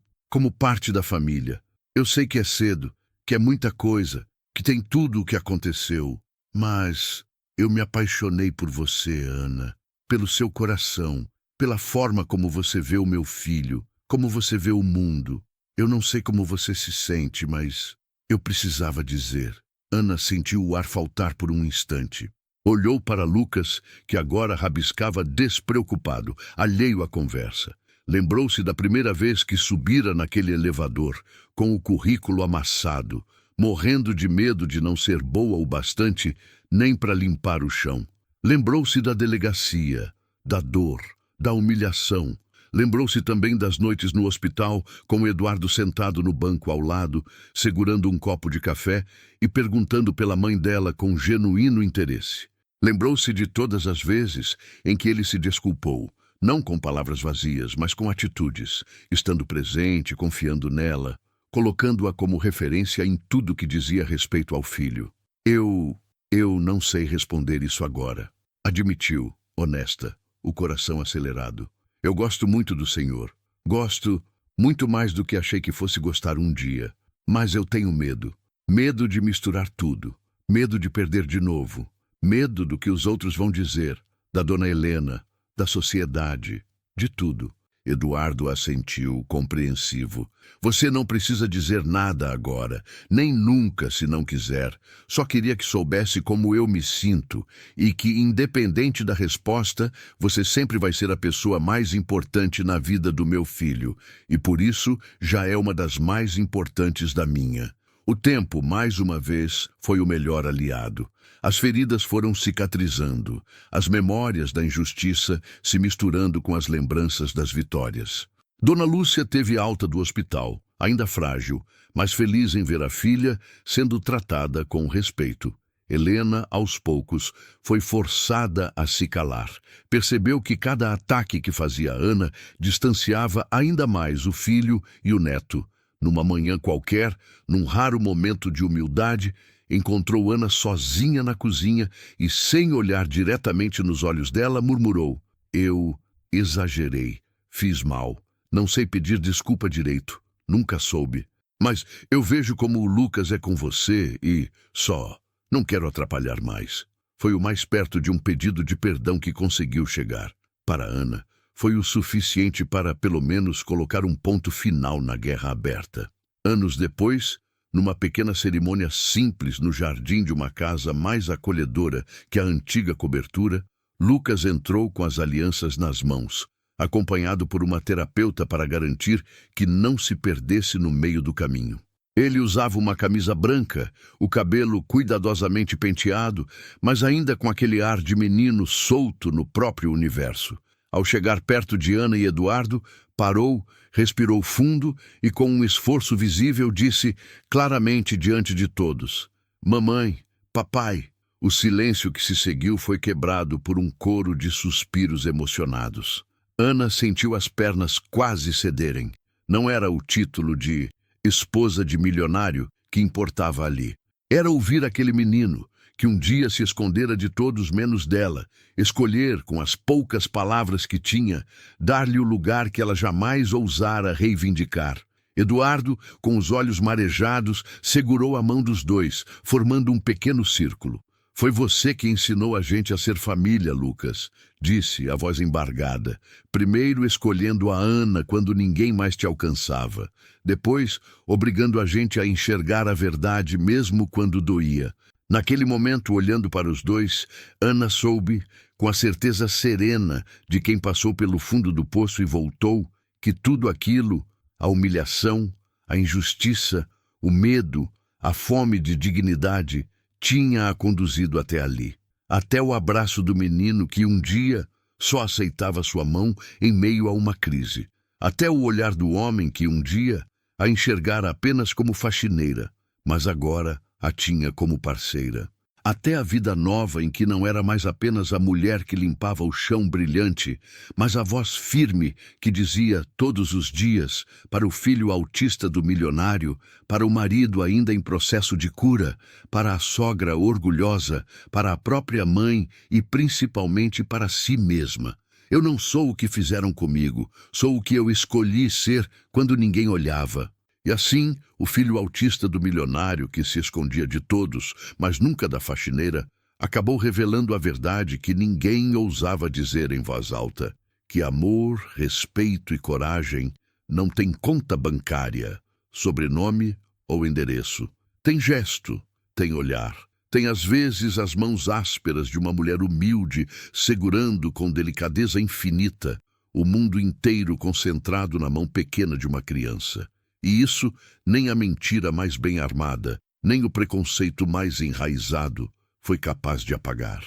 parte da família. "Eu sei que é cedo, que é muita coisa, que tem tudo o que aconteceu, mas eu me apaixonei por você, Ana, pelo seu coração, pela forma como você vê o meu filho, como você vê o mundo. Eu não sei como você se sente, mas eu precisava dizer." Ana sentiu o ar faltar por um instante. Olhou para Lucas, que agora rabiscava despreocupado, alheio à conversa. Lembrou-se da primeira vez que subira naquele elevador, com o currículo amassado, morrendo de medo de não ser boa o bastante nem para limpar o chão. Lembrou-se da delegacia, da dor, da humilhação. Lembrou-se também das noites no hospital, com Eduardo sentado no banco ao lado, segurando um copo de café e perguntando pela mãe dela com genuíno interesse. Lembrou-se de todas as vezes em que ele se desculpou, não com palavras vazias, mas com atitudes, estando presente, confiando nela, colocando-a como referência em tudo que dizia respeito ao filho. Eu não sei responder isso agora", admitiu, honesta, o coração acelerado. "Eu gosto muito do Senhor. Gosto muito mais do que achei que fosse gostar um dia. Mas eu tenho medo. Medo de misturar tudo. Medo de perder de novo. Medo do que os outros vão dizer. Da dona Helena, da sociedade, de tudo." Eduardo assentiu, compreensivo. "Você não precisa dizer nada agora, nem nunca, se não quiser. Só queria que soubesse como eu me sinto e que, independente da resposta, você sempre vai ser a pessoa mais importante na vida do meu filho, e por isso já é uma das mais importantes da minha." O tempo, mais uma vez, foi o melhor aliado. As feridas foram cicatrizando, as memórias da injustiça se misturando com as lembranças das vitórias. Dona Lúcia teve alta do hospital, ainda frágil, mas feliz em ver a filha sendo tratada com respeito. Helena, aos poucos, foi forçada a se calar. Percebeu que cada ataque que fazia Ana distanciava ainda mais o filho e o neto. Numa manhã qualquer, num raro momento de humildade, encontrou Ana sozinha na cozinha e, sem olhar diretamente nos olhos dela, murmurou: "Eu exagerei, fiz mal, não sei pedir desculpa direito, nunca soube. Mas eu vejo como o Lucas é com você e só... não quero atrapalhar mais." Foi o mais perto de um pedido de perdão que conseguiu chegar. Para Ana, foi o suficiente para, pelo menos, colocar um ponto final na guerra aberta. Anos depois, numa pequena cerimônia simples no jardim de uma casa mais acolhedora que a antiga cobertura, Lucas entrou com as alianças nas mãos, acompanhado por uma terapeuta para garantir que não se perdesse no meio do caminho. Ele usava uma camisa branca, o cabelo cuidadosamente penteado, mas ainda com aquele ar de menino solto no próprio universo. Ao chegar perto de Ana e Eduardo, parou, respirou fundo e, com um esforço visível, disse claramente diante de todos: "Mamãe, papai." O silêncio que se seguiu foi quebrado por um coro de suspiros emocionados. Ana sentiu as pernas quase cederem. Não era o título de esposa de milionário que importava ali. Era ouvir aquele menino, que um dia se escondera de todos menos dela, escolher, com as poucas palavras que tinha, dar-lhe o lugar que ela jamais ousara reivindicar. Eduardo, com os olhos marejados, segurou a mão dos dois, formando um pequeno círculo. "Foi você que ensinou a gente a ser família, Lucas", disse, a voz embargada. "Primeiro escolhendo a Ana quando ninguém mais te alcançava. Depois, obrigando a gente a enxergar a verdade mesmo quando doía." Naquele momento, olhando para os dois, Ana soube, com a certeza serena de quem passou pelo fundo do poço e voltou, que tudo aquilo, a humilhação, a injustiça, o medo, a fome de dignidade, tinha-a conduzido até ali, até o abraço do menino que um dia só aceitava sua mão em meio a uma crise, até o olhar do homem que um dia a enxergara apenas como faxineira, mas agora a tinha como parceira, até a vida nova em que não era mais apenas a mulher que limpava o chão brilhante, mas a voz firme que dizia todos os dias para o filho autista do milionário, para o marido ainda em processo de cura, para a sogra orgulhosa, para a própria mãe e principalmente para si mesma: "Eu não sou o que fizeram comigo, sou o que eu escolhi ser quando ninguém olhava." E assim, o filho autista do milionário, que se escondia de todos, mas nunca da faxineira, acabou revelando a verdade que ninguém ousava dizer em voz alta: que amor, respeito e coragem não têm conta bancária, sobrenome ou endereço. Tem gesto, tem olhar, tem às vezes as mãos ásperas de uma mulher humilde, segurando com delicadeza infinita o mundo inteiro concentrado na mão pequena de uma criança. E isso nem a mentira mais bem armada, nem o preconceito mais enraizado foi capaz de apagar.